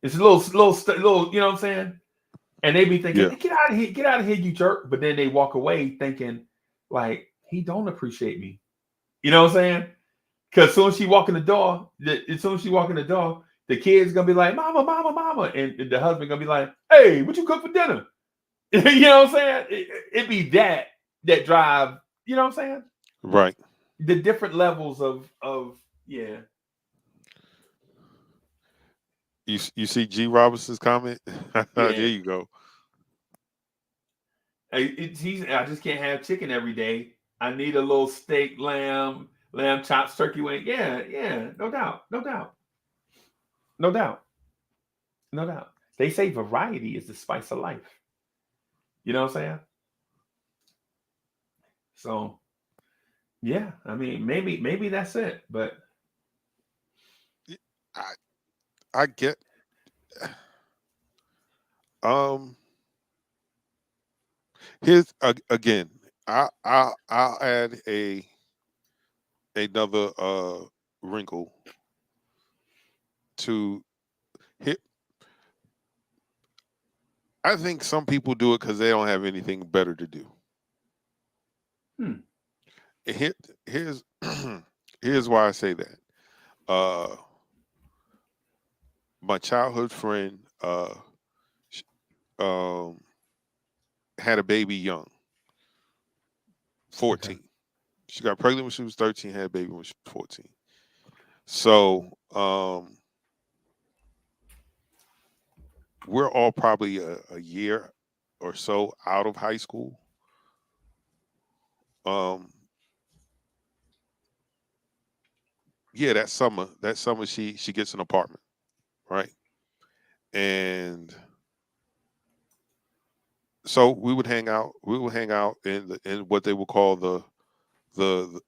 It's a little, you know what I'm saying? And they be thinking, Yeah. Get out of here, you jerk." But then they walk away thinking, like, he don't appreciate me. You know what I'm saying? Because as soon as she walk in the door, the kid's gonna be like, "Mama, mama, mama," and the husband gonna be like, "Hey, what you cook for dinner?" You know what I'm saying? It be that drive. You know what I'm saying? Right. The different levels of yeah. You see G Robinson's comment? There Yeah. you go. I just can't have chicken every day. I need a little steak, lamb chops, turkey wing. Yeah, yeah, no doubt, no doubt, no doubt, no doubt. They say variety is the spice of life. You know what I'm saying? So yeah, I mean, maybe that's it. But I I get um here's again. I'll add another wrinkle to hit. I think some people do it because they don't have anything better to do. hmm, Here, here's here's why I say that. Uh, my childhood friend sh- um had a baby young, okay, 14. She got pregnant when she was 13, had a baby when she was 14. So we're all probably a year or so out of high school. Um, yeah, that summer she gets an apartment, right? And so we would hang out in what they would call the the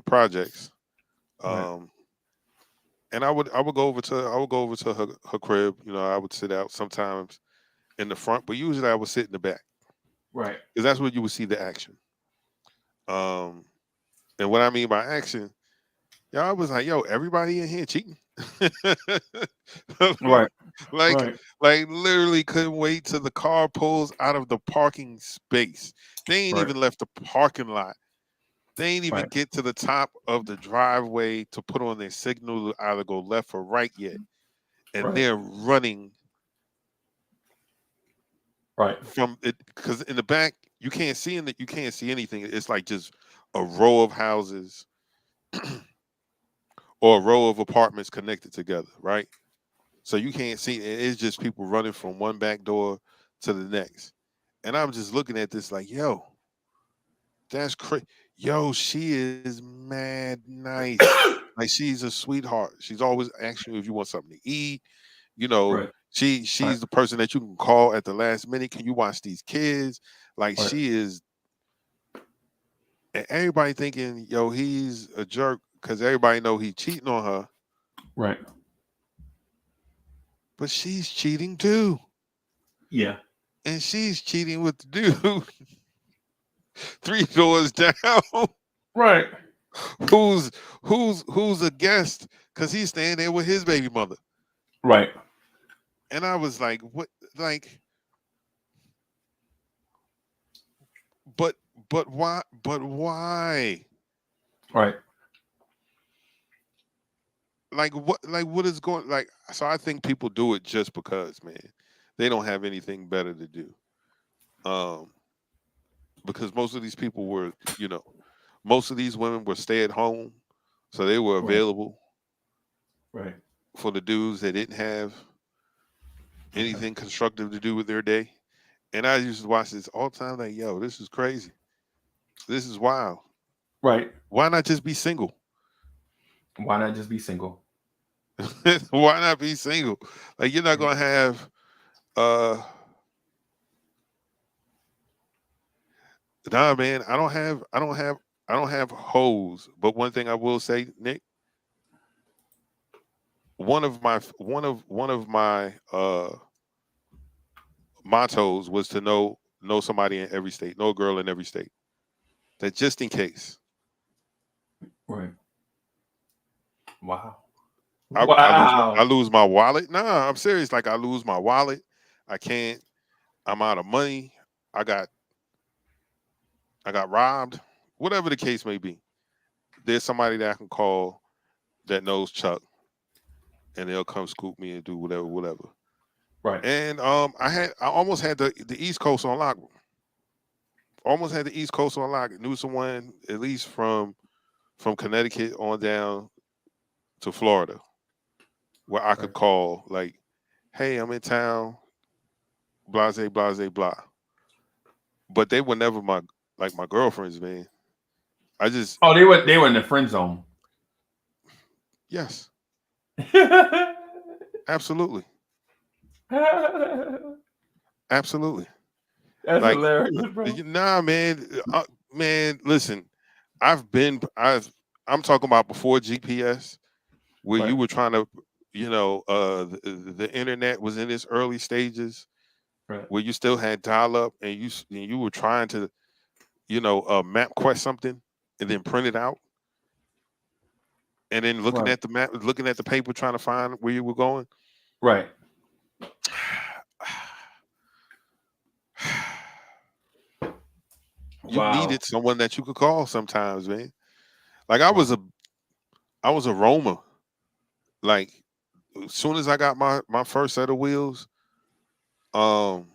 projects. right, Um, and I would go over to her crib. I would sit out sometimes in the front, but usually I would sit in the back right, because that's where you would see the action. Um, and what I mean by action, I was like, yo, everybody in here cheating. right, like right, like literally couldn't wait till the car pulls out of the parking space. They ain't right, even left the parking lot. They ain't even right, get to the top of the driveway to put on their signal to either go left or right yet. And right, they're running right, from it because in the back you can't see anything. It's like just a row of houses or a row of apartments connected together, right? So you can't see it's just people running from one back door to the next. And I'm just looking at this like, yo, that's crazy. Yo, she is mad nice. Like she's a sweetheart. She's always asking you if you want something to eat. You know, right, right, she's the person that you can call at the last minute. Can you watch these kids? Like right, she is, and everybody thinking, yo, he's a jerk because everybody know he's cheating on her, right. but she's cheating too. Yeah, And she's cheating with the dude three doors down right, who's who's a guest because he's staying there with his baby mother. right, And I was like, what? Like, but but why? But why? right, Like what? Like what is going? Like so, I think people do it just because, man, they don't have anything better to do. Um, because most of these people were, most of these women were stay at home, so they were right, available right. for the dudes that didn't have Okay. anything constructive to do with their day. And I used to watch this all the time, like, yo, this is crazy. This is wild. Right. Why not just be single? Why not just be single? Why not be single? Like you're not gonna have nah, man. I don't have hoes. But one thing I will say, Nick, one of my mottos was to know somebody in every state, know a girl in every state. That just in case. Right. Wow. I Wow. lose my wallet. Nah, I'm serious. Like I lose my wallet. I can't. I'm out of money. I got robbed. Whatever the case may be, there's somebody that I can call that knows Chuck, and they'll come scoop me and do whatever. Right. And I almost had the East Coast on lock. Almost had the East Coast on lock. Knew someone at least from Connecticut on down to Florida, where I could call like, "Hey, I'm in town." Blase, blase, blah. But they were never my girlfriends, man. I just Oh, they were in the friend zone. yes, That's absolutely, absolutely. Like, hilarious, bro. nah, man, man. Listen, I'm talking about before GPS, where you Right. were trying to, the internet was in its early stages, Right. where you still had dial up, and you were trying to, map quest something and then print it out, and then looking Right. at the map, looking at the paper, trying to find where you were going. Right. You Wow. needed someone that you could call sometimes, man. Like I was a roamer. Like as soon as I got my first set of wheels, um,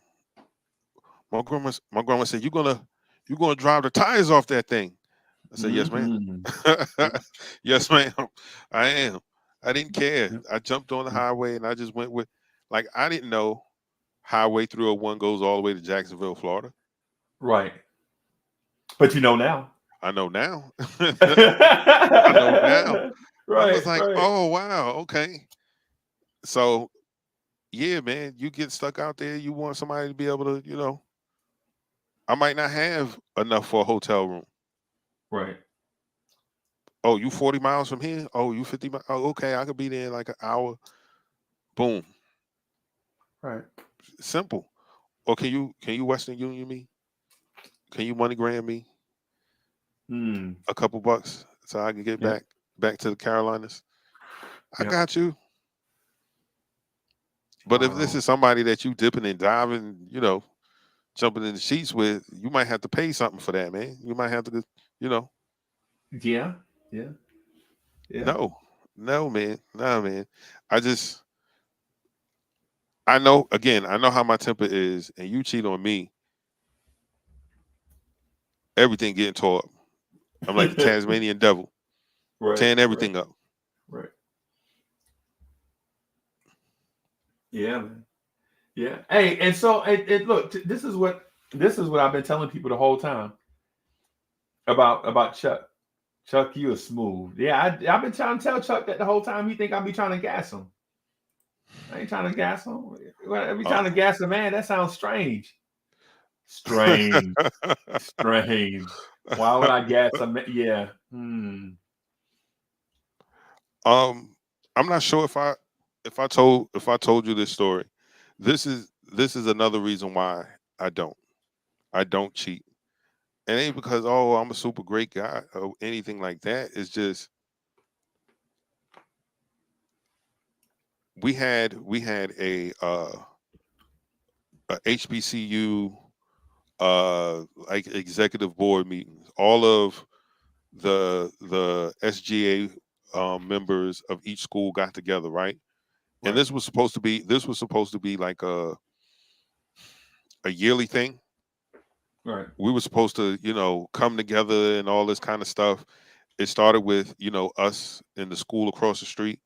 my grandma said, you gonna drive the tires off that thing. I said, yes, ma'am. Mhm. Yes, ma'am. I am. I didn't care. Yep. I jumped on the highway and I just went with, like, I didn't know Highway 301 goes all the way to Jacksonville, Florida. Right. But you know now. I know now. I know now. I was Right. like, Right. oh wow, okay. So yeah, man, you get stuck out there, you want somebody to be able to, I might not have enough for a hotel room. Right. Oh, you 40 miles from here? Oh, you 50 miles? Oh, okay, I could be there in like an hour. Boom. Right. Simple. Or can you Western Union me? Can you MoneyGram me Mm. a couple bucks so I can get Yep. back to the Carolinas? I Yep. got you. But if this Wow. is somebody that you dipping and diving, jumping in the sheets with, you might have to pay something for that, man. You might have to, you know, Yeah. Yeah. Yeah. no, no, man, nah, man. I just, I know, again, I know how my temper is, and you cheat on me, everything getting tore up. I'm like the Tasmanian devil, Right. tearing Right. everything up. Right. Yeah, man. Yeah. Hey, and so look, this is what I've been telling people the whole time about Chuck. Chuck, you are smooth. Yeah, I've been trying to tell Chuck that the whole time. He think I be trying to gas him. I ain't trying to gas him. Every time to gas a man, that sounds strange. Strange. Strange. Why would I gas a man? Yeah. I'm not sure if I told you this story. This is another reason why I don't cheat. It ain't because I'm a super great guy or anything like that. It's just we had a HBCU like executive board meetings. All of the SGA members of each school got together, right? And Right. this was supposed to be like a yearly thing. Right. We were supposed to, come together and all this kind of stuff. It started with, us in the school across the street.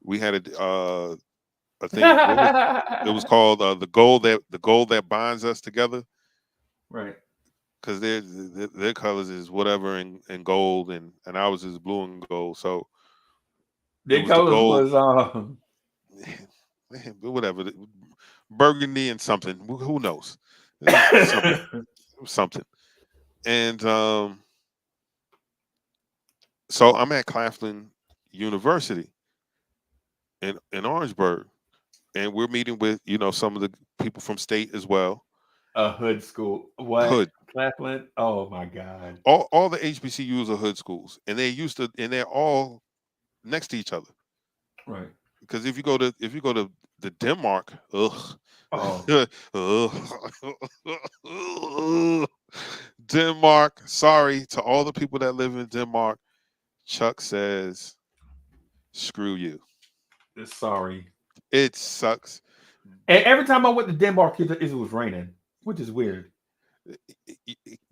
We had a thing. It was called the goal that binds us together. Right. because their colors is whatever and gold, and ours is blue and gold. So it Their was the colors gold, was whatever, burgundy and something. Who knows? It was something, something. And so I'm at Claflin University in Orangeburg, and we're meeting with some of the people from state as well. a hood school. What? Hood. Claflin? Oh my God. All the HBCUs are hood schools, and they're all next to each other. Right. Because if you go to the Denmark, ugh, Oh. ugh. Denmark. Sorry to all the people that live in Denmark. Chuck says, "Screw you." Sorry. It sucks. And every time I went to Denmark, it was raining, which is weird.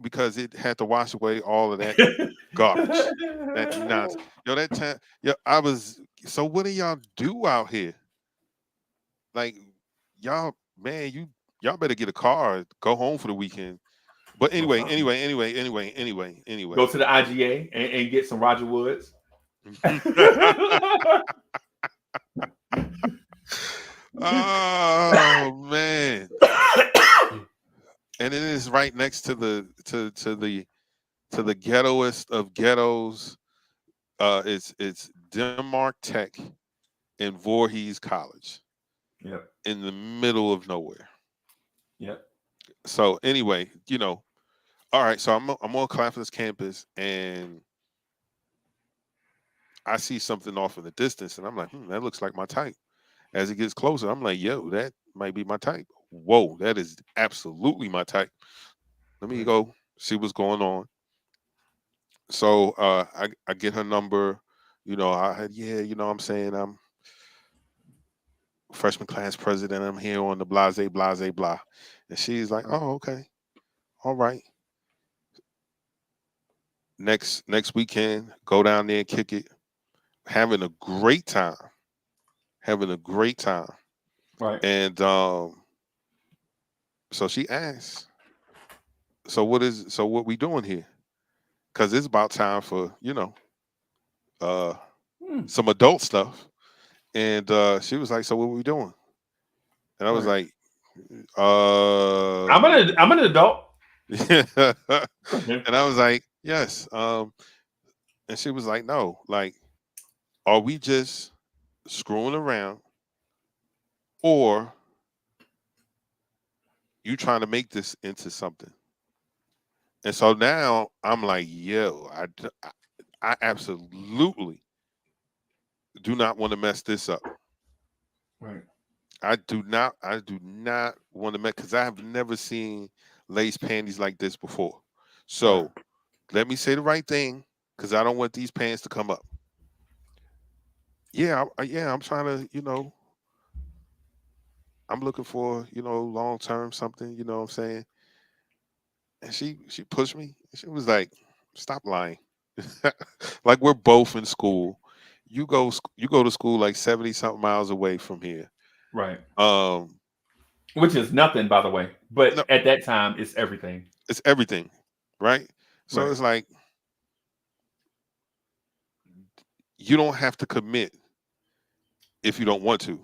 Because it had to wash away all of that garbage. That nonsense. That time. I was. So what do y'all do out here? Like, y'all, man, y'all better get a car, go home for the weekend. But Or anyway, something. anyway. Go to the IGA and get some Roger Woods. Oh man. And it is right next to the ghettoest of ghettos. It's Denmark Tech and Voorhees College. Yep. In the middle of nowhere. Yep. So anyway, all right. So I'm on Claflin's campus, and I see something off in the distance, and I'm like, that looks like my type. As it gets closer, I'm like, yo, that might be my type. Whoa, that is absolutely my type. Let me go see what's going on. So I get her number. I had, what I'm saying, I'm freshman class president. I'm here on the blase, blase, blah. And she's like, oh, okay. All right. Next weekend, go down there and kick it. Having a great time. Right. And so she asked, so what we doing here? Because it's about time for, some adult stuff. And she was like, so what we doing? And I was like, I'm an adult. And I was like, yes. And she was like, no, like, are we just screwing around, or you trying to make this into something? And so now I'm like, yo, I absolutely do not want to mess this up. Right. I do not want to mess, because I have never seen lace panties like this before. So let me say the right thing, because I don't want these pants to come up. Yeah, I'm trying to, I'm looking for, long term something, you know what I'm saying? And she pushed me. She was like, stop lying. Like, we're both in school. You go to school like 70 something miles away from here. Right. Um, Which is nothing, by the way. But no, at that time, it's everything. it's everything, right? So Right. it's like, you don't have to commit if you don't want to.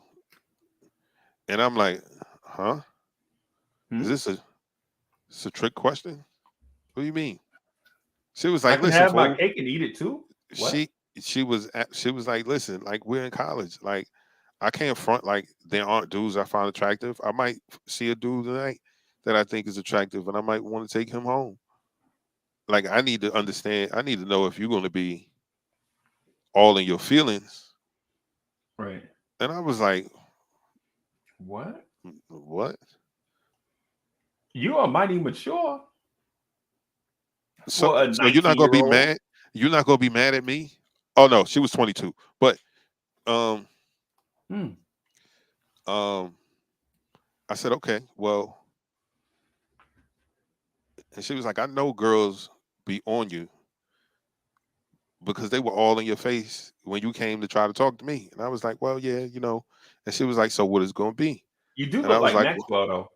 And I'm like, huh? Is this a trick question? What do you mean? She was I like, can listen, have my fool. cake and eat it too. What? She was like, listen, like, we're in college. Like, I can't front like there aren't dudes I find attractive. I might see a dude tonight that I think is attractive, and I might want to take him home. Like, I need to understand. I need to know if you're going to be all in your feelings. Right. And I was like, What? what? You are mighty mature So for a you're not gonna be 19-year-old. mad? You're not gonna be mad at me? Oh no, she was 22. But um Hmm. I said, okay, well, and she was like, I know girls be on you because they were all in your face when you came to try to talk to me. And I was like, well, yeah. And she was like, so what is it gonna be? You do And I look was like like, well, Maxwell though,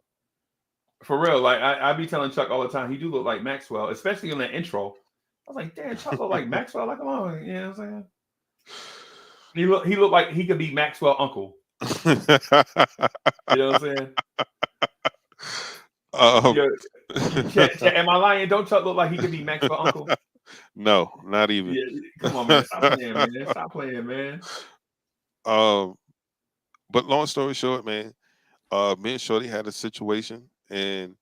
For real, like I be telling Chuck all the time, he do look like Maxwell, especially in that intro. I was like, damn, Chuck look like Maxwell. Like, come on, you know what I'm saying? He looked like he could be Maxwell uncle. You know what I'm saying? Um, Am I lying? Don't Chuck look like he could be Maxwell uncle? no, not even. Yeah, come on, man. Stop playing, man. Stop playing, man. But long story short, man, me and Shorty had a situation, and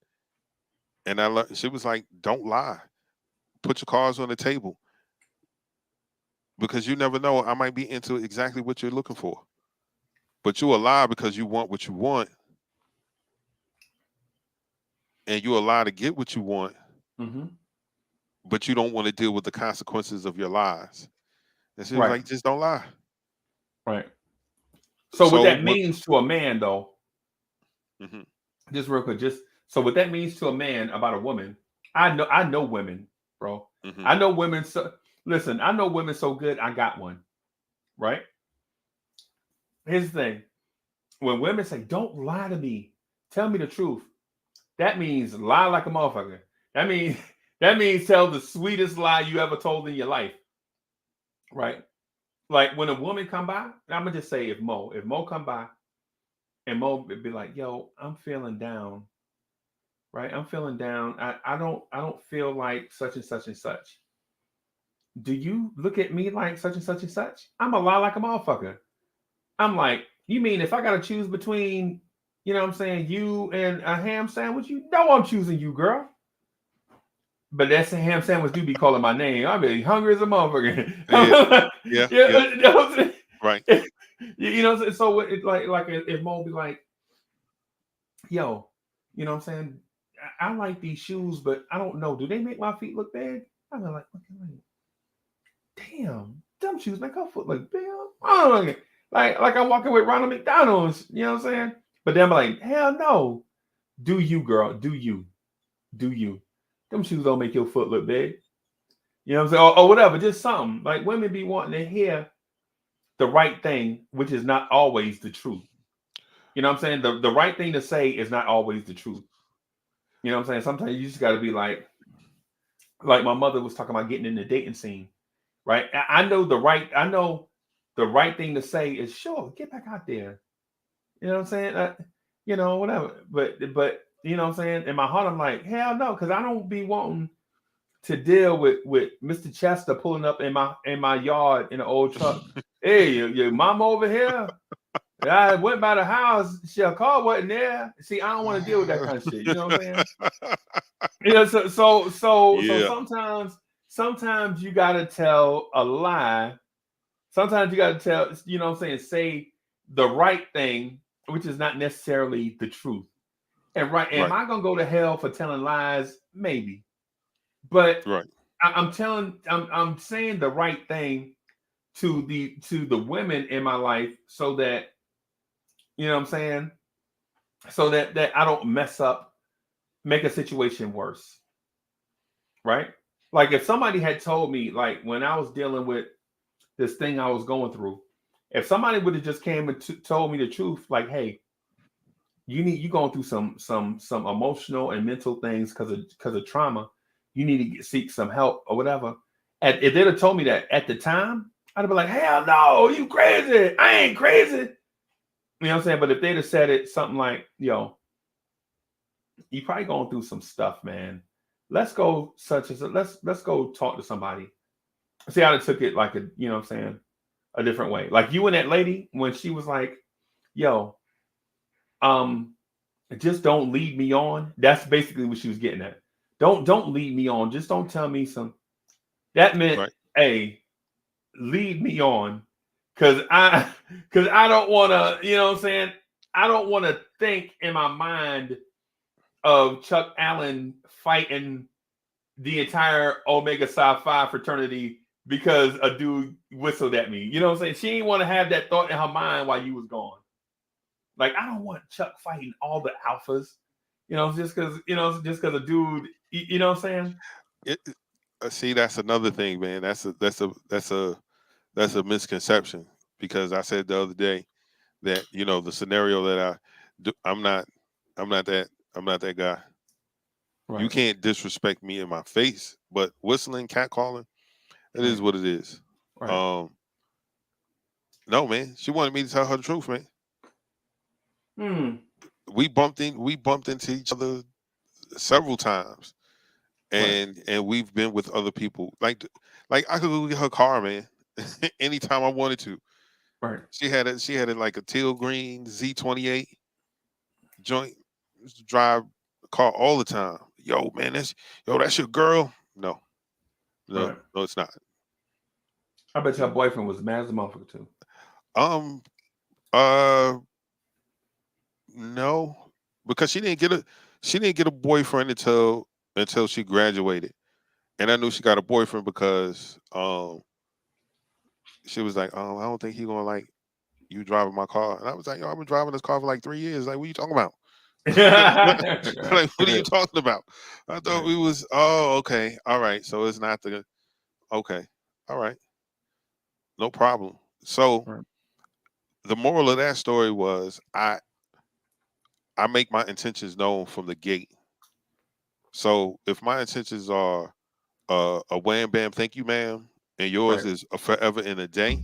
I learned, she was like, "Don't lie. Put your cards on the table, because you never know. I might be into exactly what you're looking for, but you will lie because you want what you want, and you will lie to get what you want, but you don't want to deal with the consequences of your lies." And she was like, "Just don't lie." Right. So what that means to a man, though, just real quick, so what that means to a man about a woman, I know women, bro. I know women. So listen, I know women so good. I got one. Right. Here's the thing: when women say, "Don't lie to me, tell me the truth," that means lie like a motherfucker. That means tell the sweetest lie you ever told in your life. Right. Like when a woman come by, I'm gonna just say if Mo come by and Mo be like, "Yo, I'm feeling down, right? I'm feeling down. I don't feel like such and such and such. Do you look at me like such and such and such?" I'm a lie like a motherfucker. I'm like, you mean if I gotta choose between, you know what I'm saying, you and a ham sandwich, you know I'm choosing you, girl. But that's a ham sandwich do be calling my name. I be hungry as a motherfucker. Yeah. Right. You know, so it like if Mo be like, "Yo, you know what I'm saying? I like these shoes, but I don't know. Do they make my feet look big?" I'm like, damn, them shoes make her foot look big. I don't know. Like I'm walking with Ronald McDonald's, you know what I'm saying? But then I'm like, hell no. Do you, girl? Do you? Them shoes don't make your foot look big. You know what I'm saying? Or whatever, just something. Like women be wanting to hear the right thing, which is not always the truth. You know what I'm saying? The right thing to say is not always the truth. You know what I'm saying? Sometimes you just got to be like my mother was talking about getting in the dating scene, right? I know the right thing to say is, sure, get back out there. You know what I'm saying? You know, whatever. But you know what I'm saying? In my heart, I'm like, hell no, because I don't be wanting to deal with Mr. Chester pulling up in my yard in an old truck. Hey, your mama over here. I went by the house. Her car wasn't there. See, I don't want to deal with that kind of shit. You know what I'm saying? You know, so sometimes you gotta tell a lie. Sometimes you gotta tell, you know what I'm saying, say the right thing, which is not necessarily the truth. And am I gonna go to hell for telling lies? Maybe. But I'm saying the right thing to the women in my life so that, you know what I'm saying, so that I don't make a situation worse. Right? Like if somebody had told me, like when I was dealing with this thing I was going through, if somebody would have just came and told me the truth, like, hey, you going through some emotional and mental things because of trauma, you need to seek some help or whatever. And if they'd have told me that at the time, I'd have been like, hell no, you crazy. I ain't crazy. You know what I'm saying? But if they'd have said it something like, yo, you probably going through some stuff, man. Let's go let's go talk to somebody. See, I took it like you know what I'm saying, a different way. Like you and that lady, when she was like, yo, just don't lead me on. That's basically what she was getting at. Don't lead me on. Just don't tell me some. That meant, hey, lead me on. Cause I don't want to, you know what I'm saying? I don't want to think in my mind of Chuck Allen fighting the entire Omega Psi Phi fraternity because a dude whistled at me. You know what I'm saying? She didn't want to have that thought in her mind while you was gone. Like, I don't want Chuck fighting all the alphas, you know, just because a dude, you know what I'm saying? See, that's another thing, man. That's a misconception, because I said the other day that, you know, the scenario that I'm not that guy. You Right. can't disrespect me in my face, but whistling, catcalling, it is Right. what it is. Right. Um, no, man. She wanted me to tell her the truth, man. Hmm. We bumped into each other several times, Right. and we've been with other people. Like I could go get her car, man, anytime I wanted to. Right. She had it like a teal green Z28 joint. Used to drive the car all the time. That's your girl. No, no, Right. no, it's not. I bet your boyfriend was mad as a motherfucker too. Um, uh, no, because she didn't get a boyfriend until she graduated, and I knew she got a boyfriend because she was like, I don't think he gonna like you driving my car, and I was like, yo, I've been driving this car for like 3 years. Like, what are you talking about? Like, what are you talking about? I thought Right. we was. Oh, okay, all right. So it's not the okay, all right, no problem. So Right. the moral of that story was I make my intentions known from the gate. So if my intentions are a wham bam, thank you, ma'am, and yours Right. is a forever in a day,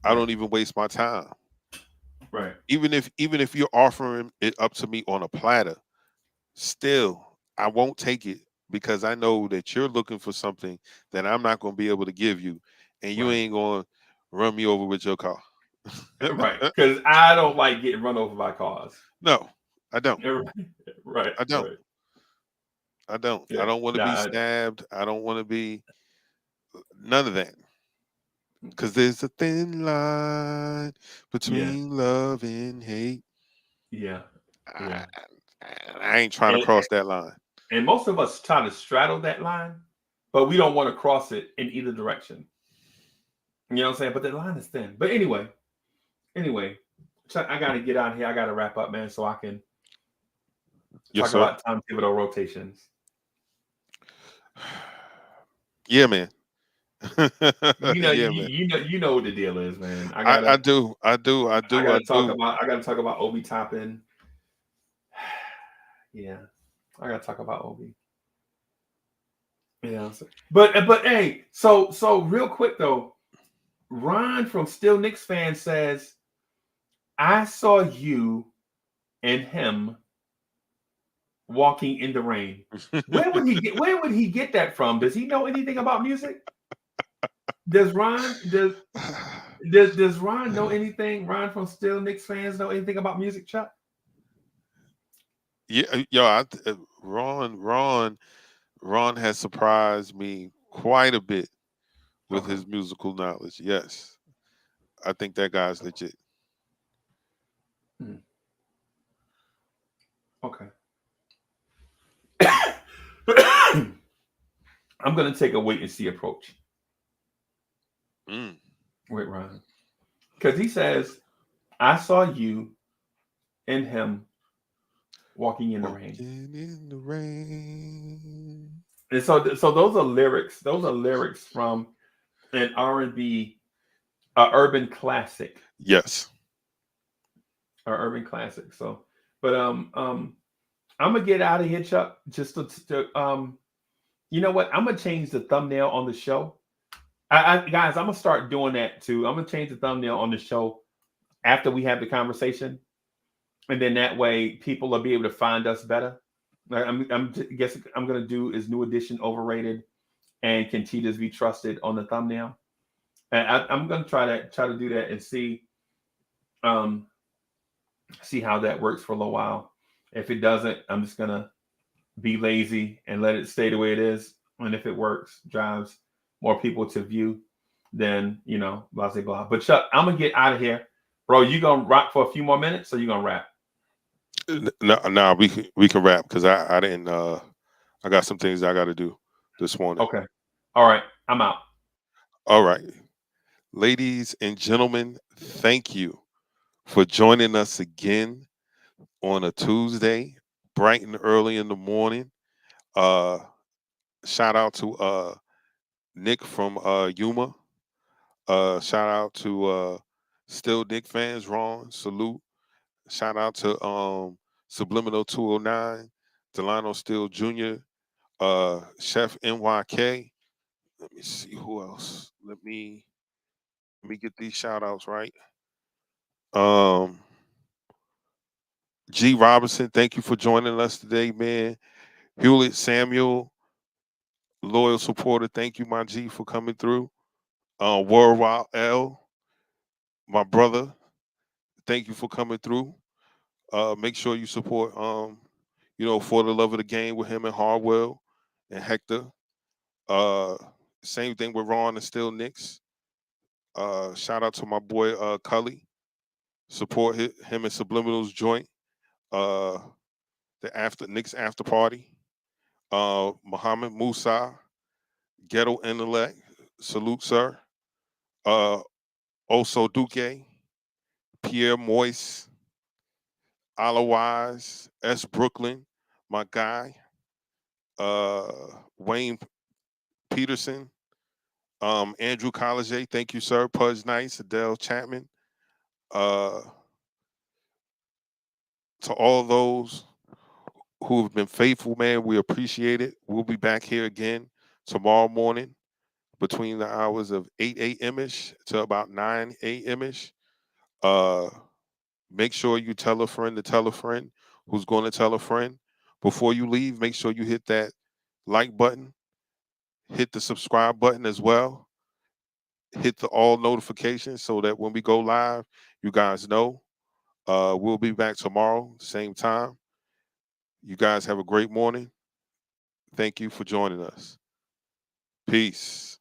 I Right. don't even waste my time. Right. Even if you're offering it up to me on a platter, still I won't take it because I know that you're looking for something that I'm not going to be able to give you, and you Right. ain't going to run me over with your car. Right. Because I don't like getting run over by cars. No, I don't. Right. Right. I don't. Right. I don't. I Yeah. don't want to be Nah. stabbed. I don't want to be none of that. Because there's a thin line Yeah. between love and hate. Yeah. I, Yeah. I ain't trying to And cross that line. and most of us try to straddle that line, but we don't want to cross it in either direction. You know what I'm saying? But the line is thin. But anyway, Chuck, I gotta get out of here. I gotta wrap up, man, so I can Yes, talk sir. about time pivotal rotations. Yeah, man. You know, Yeah, man. you know what the deal is, man. I do. I do. I do. I do. I gotta talk about Obi Toppin. Yeah, I gotta talk about Obi. Yeah, but hey, so real quick though, Ron from Still Knicks fan says, I saw you and him walking in the rain. Where would he get that from? Does he know anything about music? Does does Ron know anything? Ron from Still Knicks fans know anything about music, Chuck? Yeah, yo, Ron has surprised me quite a bit with Okay. his musical knowledge. Yes, I think that guy's legit. Hmm. Okay. I'm gonna take a wait and see approach Mm. with Ron. Because he says, I saw you and him walking in the rain. Walking in the rain. And so those are lyrics. Those are lyrics from an R&B, urban classic, Yes. or urban classic. So, but I'm gonna get out of here, Chuck. Just you know what? I'm gonna change the thumbnail on the show. Guys, I'm gonna start doing that too. I'm gonna change the thumbnail on the show after we have the conversation, and then that way people will be able to find us better. Guess I'm gonna do is New Edition overrated and Can Cheetahs Be Trusted on the thumbnail, and I'm gonna try to do that and um see how that works for a little while. If it doesn't, I'm just gonna be lazy and let it stay the way it is. And if it works, drives more people to view, then blah blah blah. But Chuck, I'm gonna get out of here, bro. You gonna rock for a few more minutes, or you gonna rap? No, we can wrap because I didn't I got some things I got to do this morning. Okay. All right. I'm out. All right, ladies and gentlemen, thank you for joining us again on a Tuesday, bright and early in the morning. Uh, shout out to Nick from Yuma. Shout out to Still Nick fans, Ron. Salute. Shout out to Subliminal 209. Delano Steele Jr., Chef NYK. Let me see who else. Let me get these shout outs right. Um, G Robinson, thank you for joining us today, man. Hewlett Samuel, loyal supporter, thank you, my G, for coming through. Worldwide L, my brother, thank you for coming through. Make sure you support For the Love of the Game with him and Harwell and Hector. Uh Same thing with Ron and Still Nicks. Shout out to my boy Cully. Support him and Subliminal's joint. Uh the after Knicks after party. Muhammad Musa, Ghetto Intellect, salute sir. Uh Oso Duque, Pierre Moise, Alawise, S. Brooklyn, my guy, uh Wayne Peterson, Andrew College, thank you, sir. Pudge Nice, Adele Chapman. Uh to all those who have been faithful, man, we appreciate it. We'll be back here again tomorrow morning between the hours of 8 a.m. ish to about 9 a.m. ish. Uh, Make sure you tell a friend to tell a friend who's going to tell a friend. Before you leave, make sure you hit that like button, hit the subscribe button as well, hit the all notifications so that when we go live, you guys know. We'll be back tomorrow, same time. You guys have a great morning. Thank you for joining us. Peace.